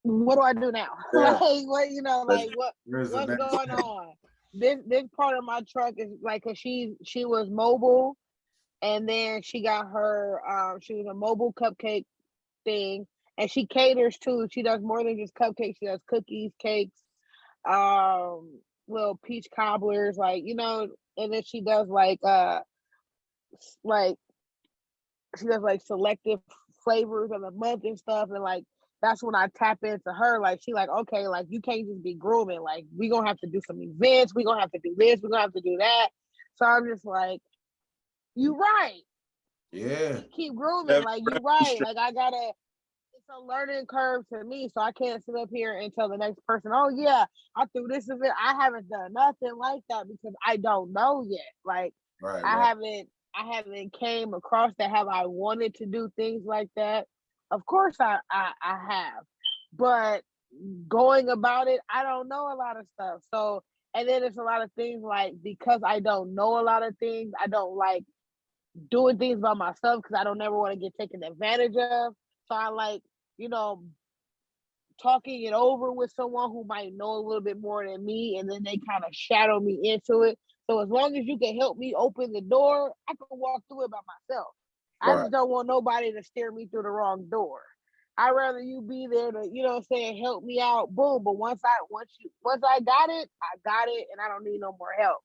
what do I do now? Yeah. Like what what's There's going on? This part of my truck is like cause she was mobile and then she got her she was a mobile cupcake thing and she caters too. She does more than just cupcakes, she does cookies, cakes, little peach cobblers, like and then she does like she does like selective flavors of the month and stuff, and like that's when I tap into her. Like she like, okay, like you can't just be grooming. Like we gonna have to do some events. We gonna have to do this. We gonna have to do that. So I'm just like, you right. Yeah. Keep grooming. Like you right. Like I gotta. It's a learning curve to me, so I can't sit up here and tell the next person, "Oh yeah, I threw this event." I haven't done nothing like that because I don't know yet. Like Right. I haven't came across that. Have I wanted to do things like that? Of course I have. But going about it, I don't know a lot of stuff. So and then it's a lot of things like because I don't know a lot of things, I don't like doing things by myself because I don't never want to get taken advantage of. So I like, talking it over with someone who might know a little bit more than me, and then they kind of shadow me into it. So as long as you can help me open the door, I can walk through it by myself. I Right. just don't want nobody to steer me through the wrong door. I'd rather you be there to, help me out. Boom. But once I got it, and I don't need no more help.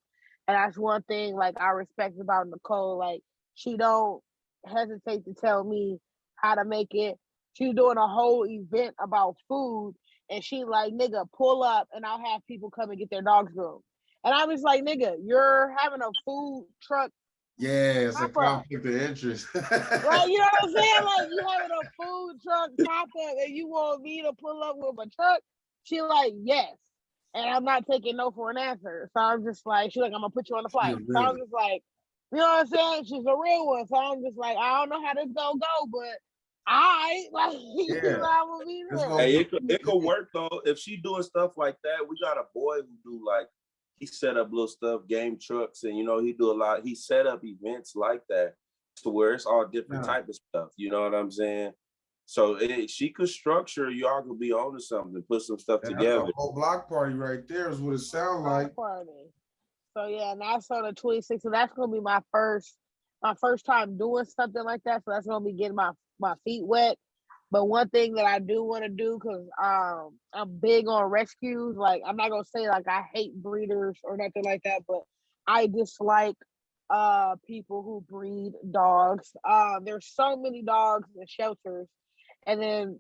And that's one thing like I respect about Nicole. Like she don't hesitate to tell me how to make it. She's doing a whole event about food, and she like, nigga, pull up, and I'll have people come and get their dogs groomed. And I was like, nigga, you're having a food truck. Yeah, it's a pop-up. conflict of interest. Like, you know what I'm saying? Like, you having a food truck pop up, and you want me to pull up with a truck? She like, yes. And I'm not taking no for an answer. So I'm just like, she's like, I'm gonna put you on the flight. So I'm just like, you know what I'm saying? She's a real one. So I'm just like, I don't know how this gonna go, but I like Yeah. I will be there. Hey, it could work though. If she doing stuff like that, we got a boy who do like he set up little stuff, game trucks, and he do a lot. He set up events like that to where it's all different type of stuff. You know what I'm saying? So she could structure. Y'all could be on to something, put some stuff together. That's a whole block party right there is what it sounds like. Party. So yeah, and that's on the 26th. So that's gonna be my first time doing something like that. So that's gonna be getting my feet wet. But one thing that I do want to do, because I'm big on rescues. Like I'm not gonna say like I hate breeders or nothing like that, but I dislike people who breed dogs. There's so many dogs in shelters. And then,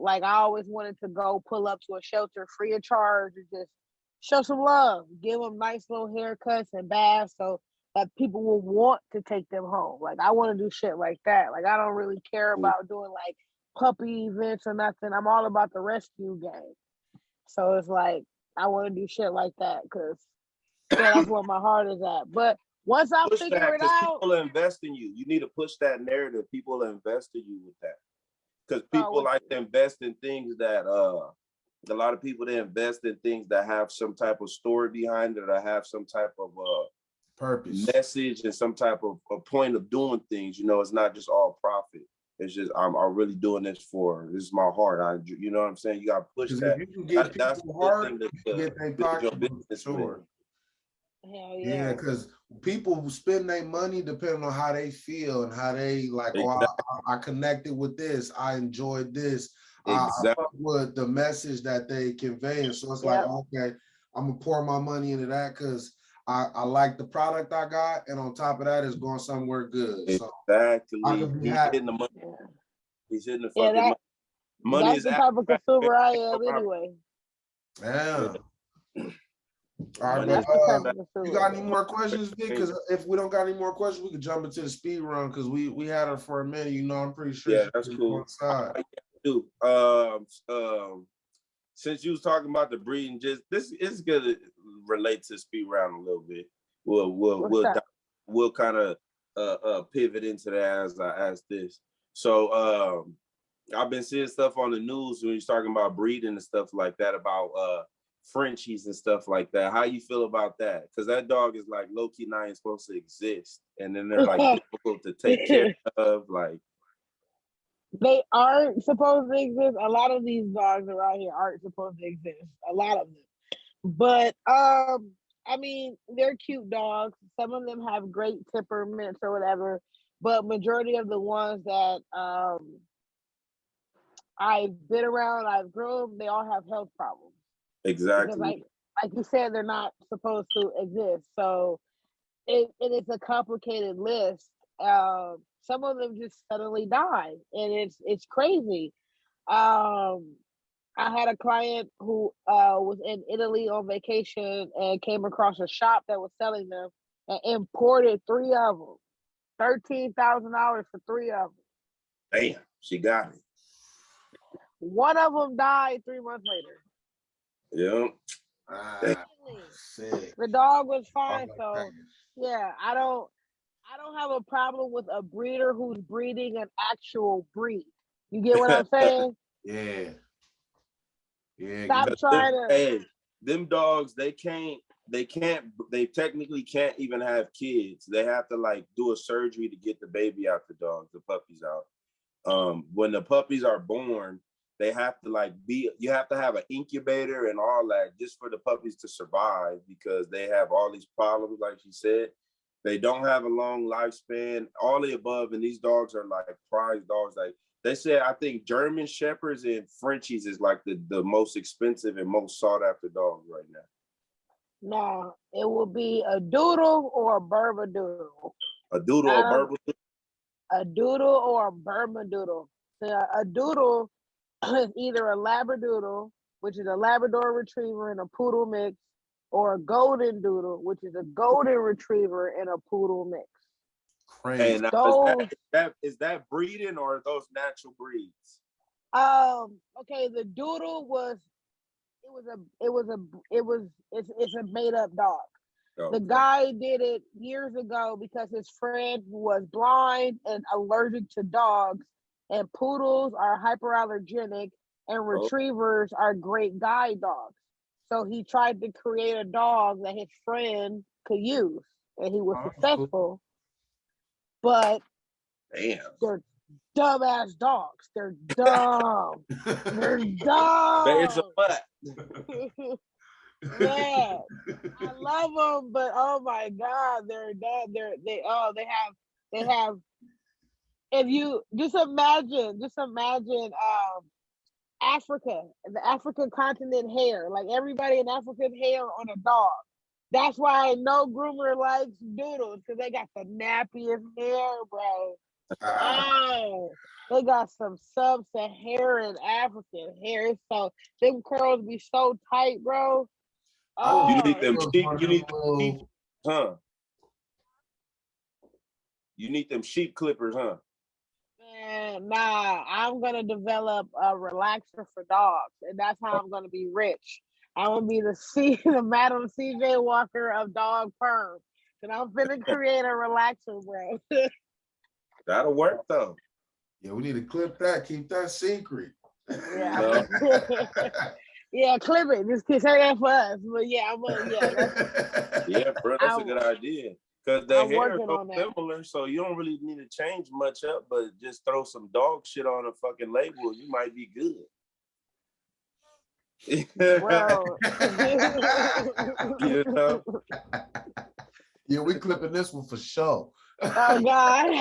like I always wanted to go pull up to a shelter free of charge and just show some love, give them nice little haircuts and baths so that people will want to take them home. Like I want to do shit like that. Like I don't really care about doing like puppy events or nothing. I'm all about the rescue game. So it's like I want to do shit like that because that's where my heart is at. But once I figure it out, people invest in you. You need to push that narrative. People invest in you with that. Because people like to invest in things that a lot of people, they invest in things that have some type of story behind it or have some type of purpose, message, and some type of a point of doing things. It's not just all profit. It's just I'm really doing this is my heart. You know what I'm saying? You gotta push that. If you can get that's people heart, you get their pocket sure. Hell yeah, because people spend their money depending on how they feel and how they like. Exactly. I connected with this. I enjoyed this. Exactly. I fuck with the message that they convey, and so it's like, okay, I'm gonna pour my money into that because I like the product I got, and on top of that, it's going somewhere good. Exactly. So He's hitting the money. Yeah. He's hitting the fucking money. Money that's is the type of consumer I am anyway. Yeah. All right, That's but the type of you food. got any more questions, Vic? Because if we don't got any more questions, we could jump into the speed run because we had her for a minute. You know, I'm pretty sure. Yeah, that's cool. Do since you was talking about the breeding, just this is gonna relate to speed round a little bit. We'll kind of pivot into that as I ask this. So I've been seeing stuff on the news when you're talking about breeding and stuff like that about Frenchies and stuff like that. How you feel about that? Because that dog is like low-key not even supposed to exist, and then they're like difficult to take care of. Like they aren't supposed to exist. A lot of these dogs around here aren't supposed to exist. A lot of them, but I mean, they're cute dogs. Some of them have great temperaments or whatever, but majority of the ones that I've been around, I've grown, they all have health problems. exactly. Because like you said, they're not supposed to exist. So it's a complicated list. Some of them just suddenly die, and it's crazy. I had a client who was in Italy on vacation and came across a shop that was selling them and imported 3 of them. $13,000 for 3 of them. Damn, she got it. One of them died 3 months later. Yeah. The dog was fine, so yeah, I don't have a problem with a breeder who's breeding an actual breed. You get what I'm saying? Yeah. Stop trying to. Hey, them dogs, they technically can't even have kids. They have to like do a surgery to get the baby out the dogs, the puppies out. When the puppies are born, they have to you have to have an incubator and all that just for the puppies to survive because they have all these problems, like she said. They don't have a long lifespan, all the above, and these dogs are like prize dogs. Like they said, I think German Shepherds and Frenchies is like the most expensive and most sought after dogs right now. No, it will be a doodle or a Bermadoodle. A doodle or Bermadoodle? A doodle or a Bermadoodle. So a doodle is either a Labradoodle, which is a Labrador Retriever and a Poodle mix, or a Golden Doodle, which is a Golden Retriever and a Poodle mix. Crazy. And is that breeding or are those natural breeds? Okay, the Doodle it's a made up dog. Okay. The guy did it years ago because his friend was blind and allergic to dogs, and poodles are hyperallergenic, and retrievers are great guide dogs. So he tried to create a dog that his friend could use, and he was successful. But they're dumbass dogs. They're dumb. They're dumb. There's a butt. Yeah, I love them, but oh my god, they're dumb. They have. If you just imagine, Africa, the African continent hair. Like everybody in African hair on a dog. That's why no groomer likes doodles because they got the nappiest hair, bro. Oh, they got some sub-Saharan African hair. So them curls be so tight, bro. Oh, you need them sheep. You need them sheep, huh? You need them sheep clippers, huh? Man, nah. I'm gonna develop a relaxer for dogs, and that's how I'm gonna be rich. I'm gonna be the Madam CJ Walker of dog perm, and I'm finna create a relaxer, bro. That'll work though. Yeah, we need to clip that. Keep that secret. Yeah. Yeah, clip it. Just say that for us. But yeah, yeah, bro, that's a good idea. Because the hair is so similar, so you don't really need to change much up, but just throw some dog shit on a fucking label, you might be good. Well, you know? Yeah, we clipping this one for sure. Oh God.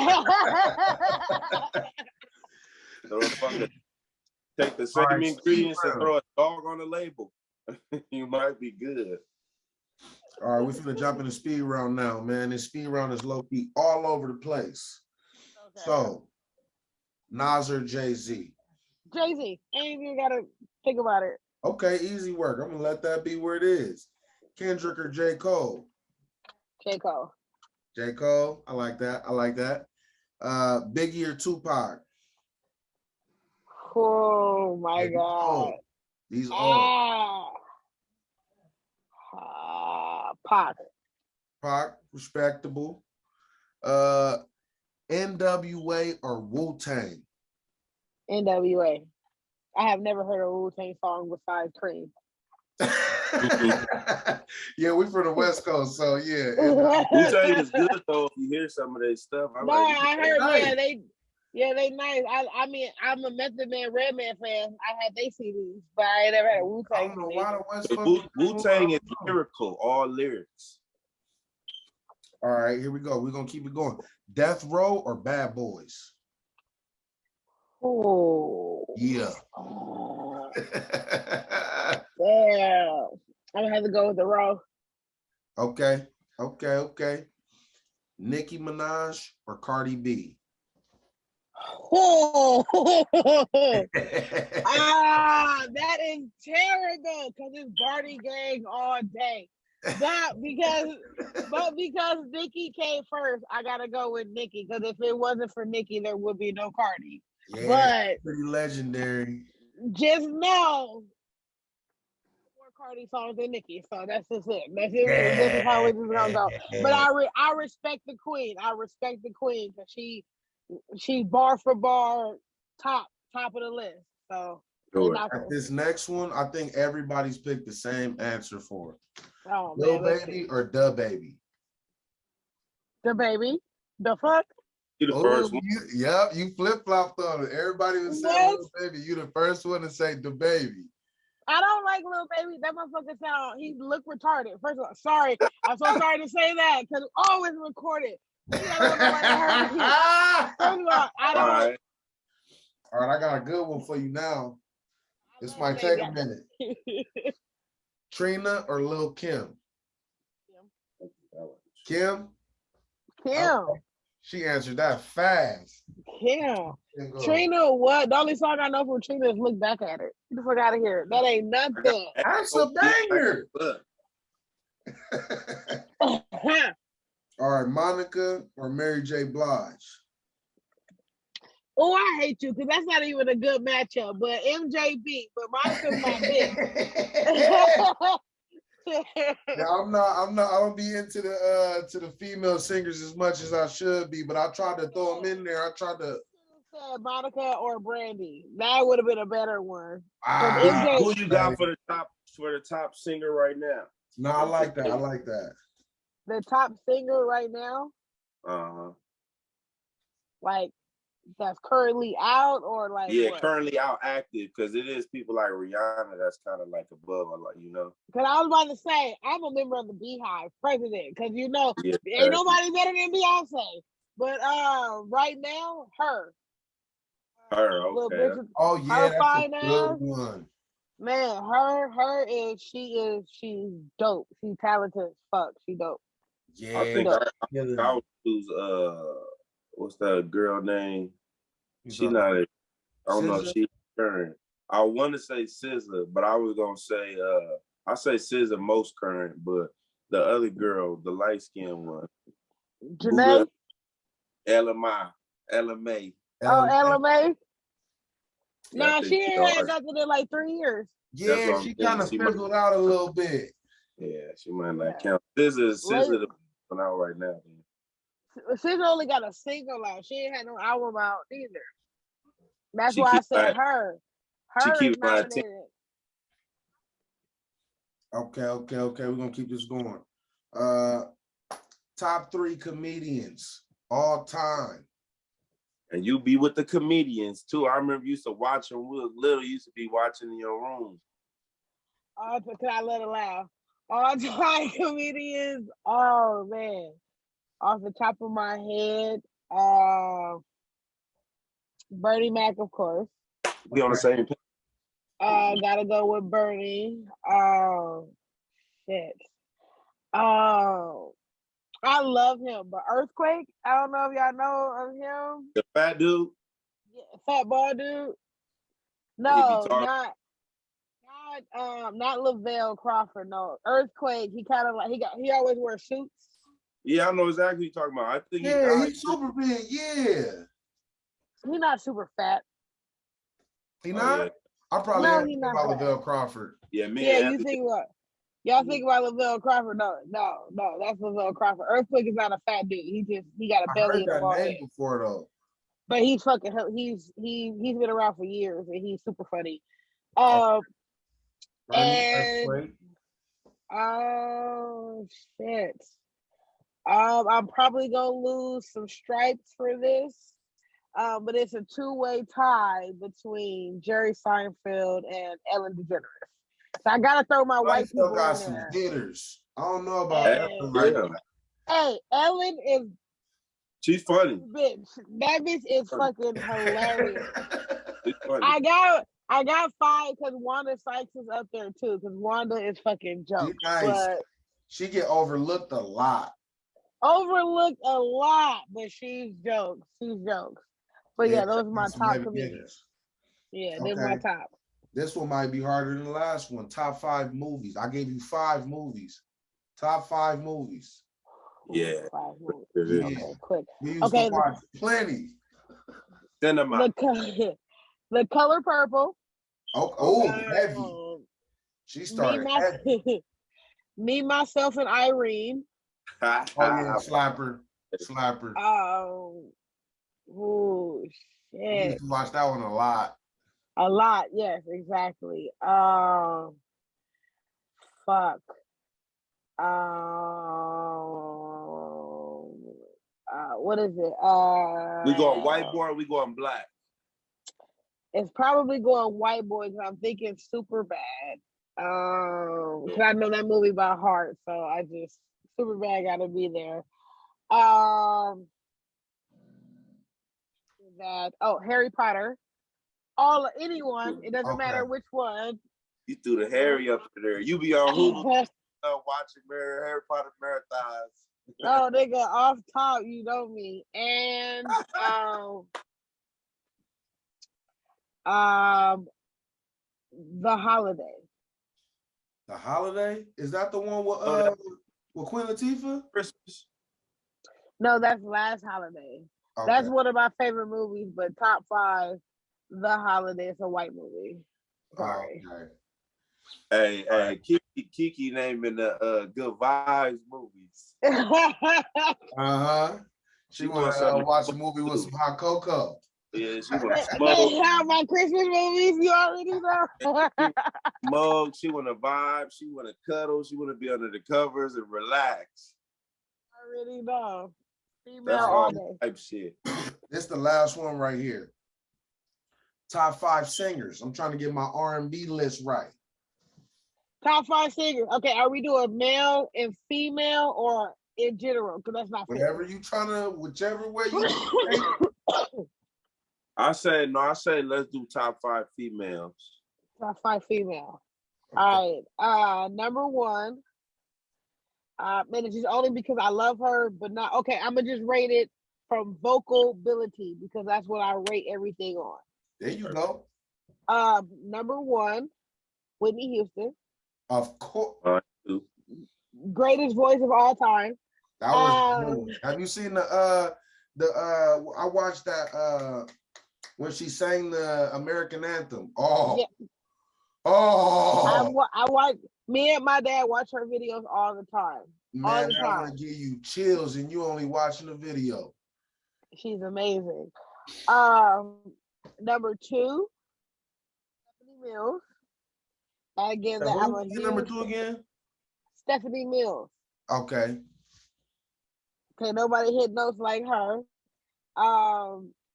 Take the same ingredients and throw a dog on the label. You might be good. All right, we're gonna jump in the speed round now, man. This speed round is low-key all over the place. Okay. So, Nas or Jay-Z? Jay-Z. Ain't even gotta think about it. Okay, easy work. I'm gonna let that be where it is. Kendrick or J. Cole? J. Cole. J. Cole. I like that. I like that. Biggie or Tupac? Oh my Yeah, God. These old. Pac. Pac, respectable. NWA or Wu-Tang? NWA. I have never heard a Wu-Tang song besides Cream. Yeah, we from the West Coast, so yeah. Wu-Tang is good though. If you hear some of their stuff, I heard. nice. They nice. I mean, I'm a Method Man, Redman fan. I had they CDs, but I ain't never had a Wu-Tang. I don't know why the West Coast. Wu-Tang is lyrical, all lyrics. All right, here we go. We're gonna keep it going. Death Row or Bad Boys? Oh Yeah. yeah. I'm gonna have to go with the Row. Okay. Nicki Minaj or Cardi B? Oh, that is terrible because it's Barty Gang all day. But because Nicki came first, I gotta go with Nicki because if it wasn't for Nicki, there would be no Cardi. Yeah, but pretty legendary. Just know more Cardi songs than Nicki, so that's just it. That's it. This is how it's gonna go. But I respect the queen. I respect the queen because she bar for bar top of the list. So this next one, I think everybody's picked the same answer for it. Oh, Lil man, Baby or Da Baby? Da Baby. The fuck? You the first one. You flip-flopped on it. Everybody was saying Lil Baby. You the first one to say Da Baby. I don't like Lil Baby. That motherfucker sound, he look retarded. First of all, sorry. I'm so sorry to say that because it's always recorded. First of all, I don't. All right, I got a good one for you now. This might take a minute. Trina or Lil Kim? Kim? Kim. Okay. She answered that fast. Kim. Trina, what? The only song I know from Trina is Look Back at It. Get the fuck out of here. That ain't nothing. That's a banger. All right, Monica or Mary J. Blige? Oh, I hate you because that's not even a good matchup. But MJB, but Monica's my bitch. Yeah, I don't be into the female singers as much as I should be, but I tried to throw them in there. I tried to Monica or Brandy. That would have been a better one. Who you got for the top singer right now? No, I like that. I like that. The top singer right now? Like that's currently out or like currently out active because it is people like Rihanna that's kind of like above, Because I was about to say I'm a member of the Beehive president because ain't nobody better than Beyonce. But right now, her. Okay. Oh yeah, that's fine a good one. Man, she's dope. She's talented as fuck. She dope. Yeah. I think I would choose what's that girl name? She not I don't know if she's current. I want to say SZA, but I was gonna say I say SZA most current, but the other girl, the light skinned one. Janae? LMA. Oh, LMA? No, she ain't had nothing in like 3 years. Yeah, she kind of fizzled out a little bit. Yeah, she might not count. SZA the one out right now. SZA only got a single out. She ain't had no album out either. That's why I said her. Her is nominated. Okay. We're gonna keep this going. Top 3 comedians all time. And you be with the comedians too. I remember you used to watch them. We was little. Used to be watching in your room. Can I let it laugh? All time comedians. Oh man, off the top of my head, Bernie Mac, of course. We on the same page. Gotta go with Bernie. Shit. I love him, but Earthquake, I don't know if y'all know of him. The fat dude? Yeah, fat bald dude. No, not Not Lavelle Crawford. No, Earthquake. He kind of like he always wears suits. Yeah, I know exactly what you're talking about. I think he's super big. Yeah. He's not super fat. He not? Yeah. I probably No, ain't he think not about fat. Lavelle Crawford. Yeah, me. Yeah, and you Anthony, think what? Y'all think about Lavelle Crawford? No, that's Lavelle Crawford. Earthquake is not a fat dude. He got a I belly heard and a that long name head. before though. But he's been around for years and he's super funny. I need And Earthquake. oh shit. I'm probably gonna lose some stripes for this. But it's a two-way tie between Jerry Seinfeld and Ellen DeGeneres. So I gotta throw my white Still people got in some there. hitters. I don't know about Hey. Ellen right now. Hey, Ellen is she's funny. bitch. That bitch is fucking hilarious. She's funny. I got 5 because Wanda Sykes is up there too. Because Wanda is fucking jokes. Nice. But She get overlooked a lot. overlooked a lot, but she's jokes. She's jokes. But yeah, those are my some top heavy comedians. hitters. Yeah, they're my Okay. top. This one might be harder than the last one. Top 5 movies. I gave you 5 movies. Top 5 movies. Yeah. 5 movies. Yeah. Okay, quick. We used to watch plenty. Cinema. The Color Purple. Oh, heavy. She started heavy. Me, Myself, and Irene. Oh yeah, slapper. Oh We shit. used to watch that one a lot. A lot, yes, exactly. Fuck. What is it? We going white boy or we going black? It's probably going white boy because I'm thinking super bad. Cause I know that movie by heart, so I just super bad gotta be there. Harry Potter. Anyone, it doesn't matter which one. You threw the Harry up there. You be on Hulu watching Harry Potter marathons. Oh, nigga, off top, you know me. And The Holiday. The Holiday? Is that the one with Queen Latifah? Christmas. No, that's Last Holiday. Okay. That's one of my favorite movies, but top 5, The Holiday. It's a white movie. Sorry. Okay. Hey, Keke naming the Good Vibes movies. She want to watch a movie with some hot cocoa. Yeah, she want to smoke. They have my Christmas movies. You already know. Smoke. She want to vibe. She want to cuddle. She want to be under the covers and relax. I already know. Female That's all day. Type shit. This the last one right here. Top 5 singers. I'm trying to get my R&B list right. Top 5 singers. Okay, are we doing male and female or in general? Because that's not whatever fair. you trying to, whichever way you. I say let's do top 5 females. Top 5 female. Okay. All right. Number 1. And it's just only because I love her, but not okay. I'm gonna just rate it from vocal ability because that's what I rate everything on. There you go. Number 1, Whitney Houston. Of course. Greatest voice of all time. That was have you seen I watched that when she sang the American anthem. Oh. Yeah. Oh. I watch. Me and my dad watch her videos all the time. Man, all the time. I want to give you chills and you only watching the video. She's amazing. Number 2, Stephanie Mills. Again, I'm a huge number 2 again. Stephanie Mills. Okay. Okay, nobody hit notes like her.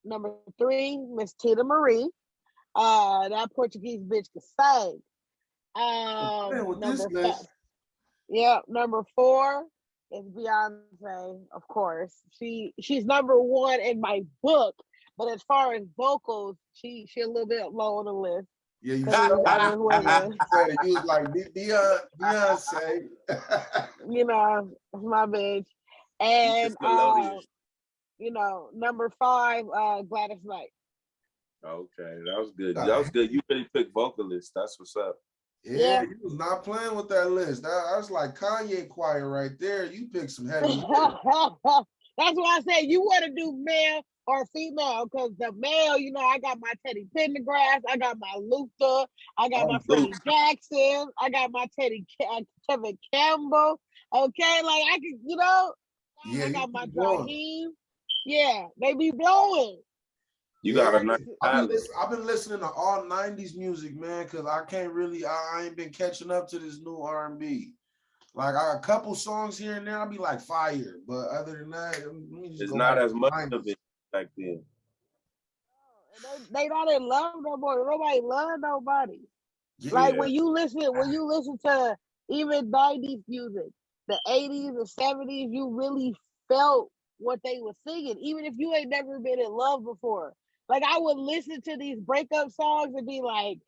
Number 3, Miss Tina Marie. That Portuguese bitch can sing. Number 4 is Beyonce, of course. She's number 1 in my book, but as far as vocals, she a little bit low on the list. Yeah, you said you was like Beyonce. You know, my bitch. And number 5, Gladys Knight. Okay, that was good. That was good. You really picked vocalists. That's what's up. Yeah, you was not playing with that list. That's like Kanye choir right there. You picked some heavy hitters. That's why I say you want to do male or female, because the male, you know, I got my Teddy Pendergrass, I got my Luther, I got my Freddie Jackson, I got my Kevin Campbell. Okay, like I can, you know, I got my Jaheim. Yeah, they be blowing. You got a nice I've been listening to all 90s music, man, because I can't really, I ain't been catching up to this new R&B. Like, a couple songs here and there, I'll be like fire. But other than that, it's not as much of it back then. They not in love no more. Nobody love nobody. Yeah. Like when you listen to even 90s music, the 80s, the 70s, you really felt what they were singing, even if you ain't never been in love before. Like I would listen to these breakup songs and be like,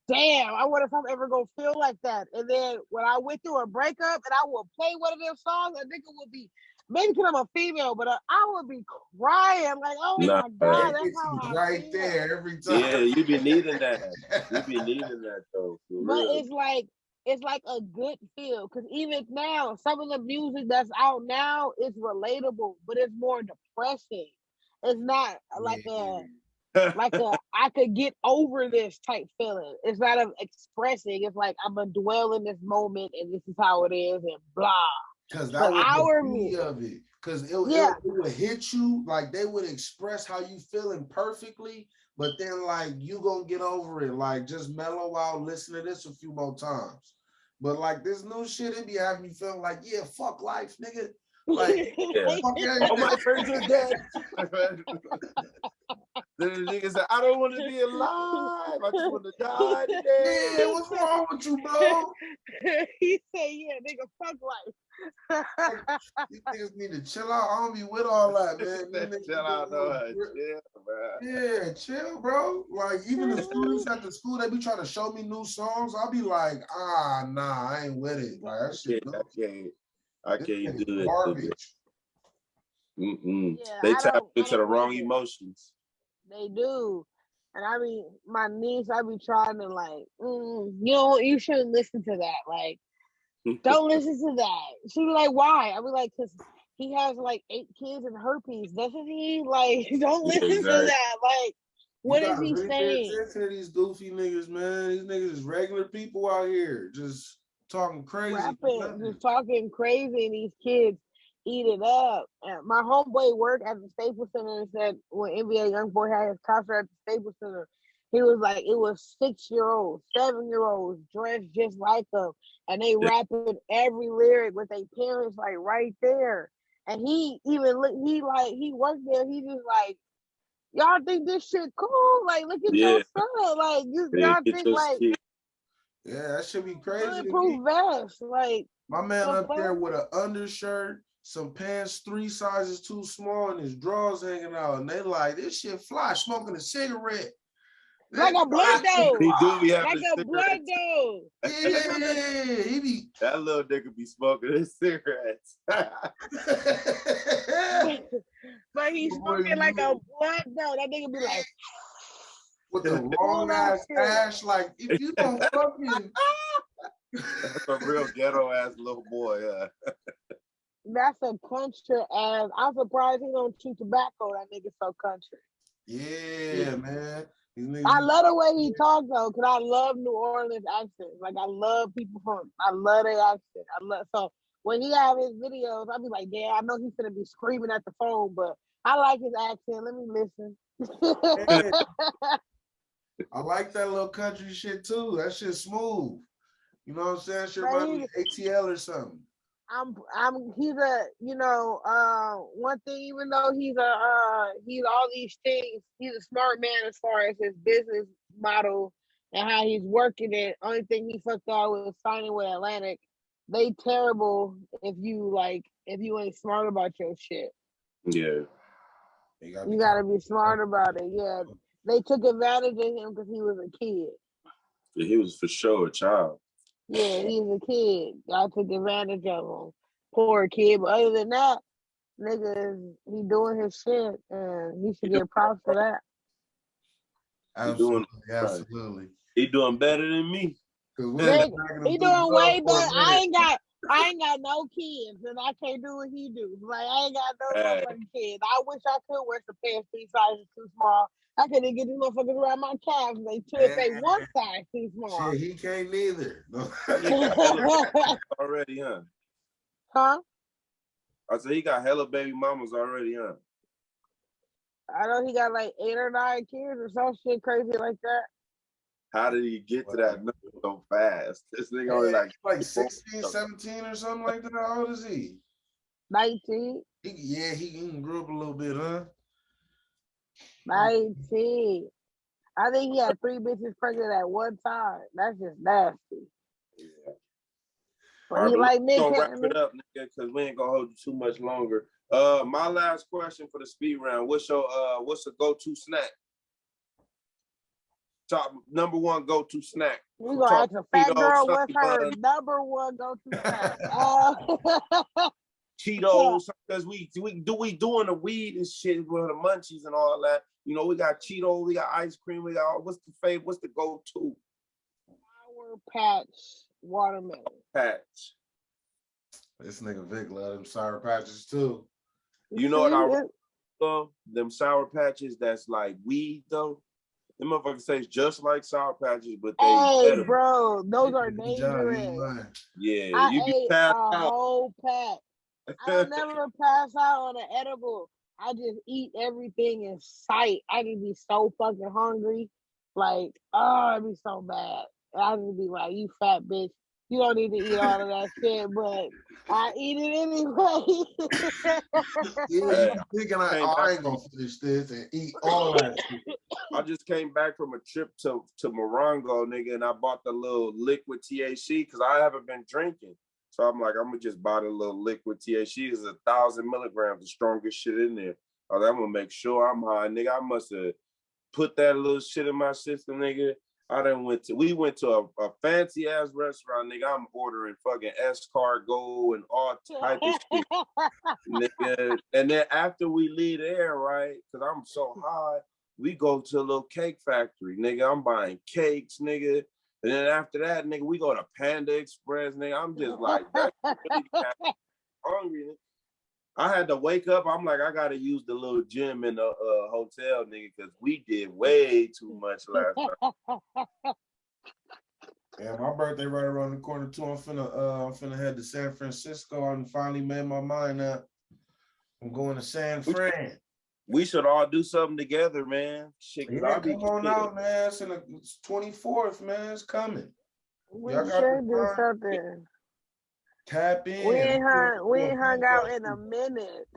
damn, I wonder if I'm ever gonna feel like that. And then when I went through a breakup and I would play one of them songs, a nigga would be, maybe because I'm a female, but I would be crying like, oh my God, that's how I right feel. there every time. Yeah, you be needing that. You be needing that though. But real. It's like a good feel, because even now, some of the music that's out now is relatable, but it's more depressing. It's not like a I could get over this type feeling. It's not expressing. It's like I'm gonna dwell in this moment and this is how it is and blah. Because that was the beauty of it. Because it would hit you, like they would express how you feeling perfectly, but then like you gonna get over it. Like just mellow out, listen to this a few more times. But like this new shit, it be having you feel like, yeah, fuck life, nigga. Like, oh, my friends are dead. The nigga said, I don't want to be alive. I just want to die today. Yeah, what's wrong with you, bro? He said, yeah, nigga, fuck life. These niggas need to chill out. I don't be with all that, man. Chill out, though. Yeah, chill, bro. Like, even the students at the school, they be trying to show me new songs. I'll be like, nah, I ain't with it. Like, that shit I can't do it. Garbage. Yeah, they tap into the wrong emotions. They do. And I mean, my niece, I be trying to like, you shouldn't listen to that. Like, don't listen to that. She be like, why? I be like, because he has like 8 kids and herpes, doesn't he? Like, don't listen to that. Like, what is he saying? Pay attention to these goofy niggas, man. These niggas is regular people out here, just talking crazy. Just talking crazy, and these kids eat it up. And my homeboy worked at the Staples Center and said when NBA YoungBoy had his concert at the Staples Center, he was like, it was 6-year-olds, 7-year-olds dressed just like them, and they rapping every lyric with their parents like right there. And he worked there. He just like, y'all think this shit cool? Like, look at your son. Like, y'all think like, yeah, that should be crazy. Bulletproof vest, like my man up there with an undershirt, some pants 3 sizes too small, and his drawers hanging out, and they like, this shit fly, smoking a cigarette. Like a blood dough. He do be having like a blood dough. Yeah, he be. That little nigga be smoking his cigarettes. But he's smoking like a blood dough. That nigga be like. With the long ass ash, like if you don't fucking. That's a real ghetto ass little boy. Yeah. That's a country ass. I'm surprised he don't chew tobacco. That nigga so country. Yeah, man. I love the way he talks though, because I love New Orleans accents. Like I love people I love their accent. So when he have his videos, I'll be like, yeah, I know he's gonna be screaming at the phone, but I like his accent. Let me listen. I like that little country shit too. That shit smooth. You know what I'm saying? Shit reminds me of ATL or something. He's one thing, even though he's all these things, he's a smart man as far as his business model and how he's working it. Only thing he fucked out was signing with Atlantic. They terrible if you ain't smart about your shit. Yeah. You gotta be smart about it. Yeah. They took advantage of him because he was a kid. Yeah, he was for sure a child. Yeah, he was a kid. Y'all took advantage of him. Poor kid. But other than that, nigga, he doing his shit, and he should get props for that. Absolutely. He doing better than me. Rick, he doing way better. I ain't got no kids, and I can't do what he do. Like I ain't got no motherfucking kids. I wish I could wear some pants 3 sizes too small. I couldn't get these motherfuckers around my calves. They one size too small. Shit, he can't neither. Already, huh? Huh? I said he got hella baby mamas already, huh? I know he got like 8 or 9 kids or some shit crazy like that. How did he get to that number so fast? This nigga only like 16, 17 or something like that. How old is he? 19. He grew up a little bit, huh? 19. I think he had 3 bitches pregnant at one time. That's just nasty. Yeah. But he like Nick. Gonna wrap it up, nigga, because we ain't gonna hold you too much longer. My last question for the speed round: what's the go-to snack? Top number 1 go-to snack. We gonna ask a fat girl what's her number 1 go-to snack. Cheetos, because we doing the weed and shit with the munchies and all that. You know, we got Cheetos, we got ice cream, we got what's the go-to? Sour Patch watermelon. Patch. This nigga Vic love them Sour Patches too. You know what I love? Them Sour Patches that's like weed though. Them motherfuckers taste just like Sour Patches, but they better. Bro, those are dangerous. Yeah, I you ate pass a out. whole pack. I never pass out on an edible. I just eat everything in sight. I can be so fucking hungry. Like, oh, it'd be so bad. I just be like, you fat bitch. You don't need to eat all of that shit, but I eat it anyway. Thinking I ain't gonna finish this and eat all that shit. I just came back from a trip to Morongo, nigga, and I bought the little liquid THC because I haven't been drinking. So I'm like, I'm gonna just buy the little liquid THC. It's 1,000 milligrams, the strongest shit in there. I'm gonna make sure I'm high, nigga. I must have put that little shit in my system, nigga. We went to a fancy ass restaurant, nigga. I'm ordering fucking escargot and all type of shit, nigga. And then after we leave there, right? Because I'm so high, we go to a little cake factory, nigga. I'm buying cakes, nigga. And then after that, nigga, we go to Panda Express, nigga. I'm just like, that's really hungry, nigga. I had to wake up. I'm like, I gotta use the little gym in the hotel, nigga, because we did way too much last night. Yeah, my birthday right around the corner too. I'm finna head to San Francisco. I finally made my mind up. I'm going to San Fran. We should all do something together, man. Shit, yeah, come on out, man. It's 24th, man. It's coming. We should do something. Tap in. We ain't hung out in a minute.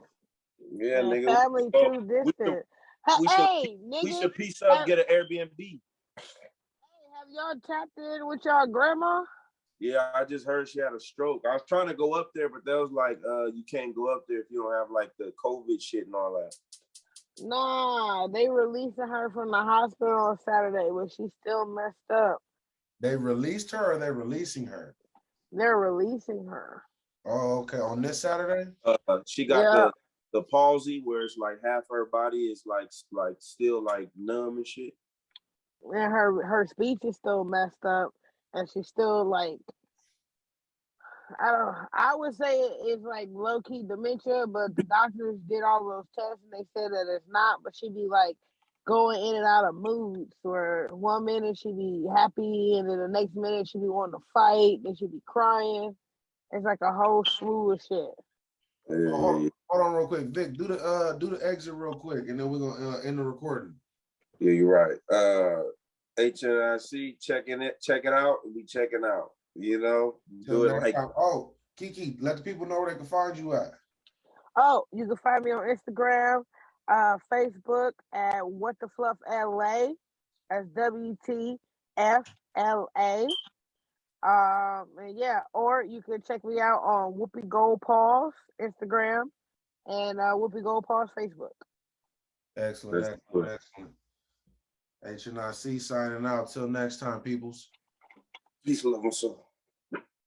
Yeah, and nigga. Family too distant. We should piece up, get an Airbnb. Hey, have y'all tapped in with y'all grandma? Yeah, I just heard she had a stroke. I was trying to go up there, but that was like, you can't go up there if you don't have like the COVID shit and all that. Nah, they releasing her from the hospital on Saturday, but she's still messed up. They released her or they're releasing her? They're releasing her. Oh, okay. On this Saturday? She got the palsy where it's like half her body is like still like numb and shit. And her speech is still messed up, and she's still like, I would say it's like low key dementia, but the doctors did all those tests and they said that it's not. But she be like going in and out of moods where 1 minute she be happy and then the next minute she be wanting to fight, then she be crying. It's like a whole slew of shit. Hold on real quick. Vic, do the exit real quick and then we're gonna end the recording. Yeah, you're right. HNIC, check it out, and we checking out. You know, do it like time. Oh, Keke, let the people know where they can find you at. Oh, you can find me on Instagram, Facebook at What the Fluff LA. That's WTFLA. And yeah, or you can check me out on Whoopi Gold Paws Instagram and Whoopi Gold Paws Facebook. Excellent. HNIC signing out. Till next time, peoples. Peace, love, and soul.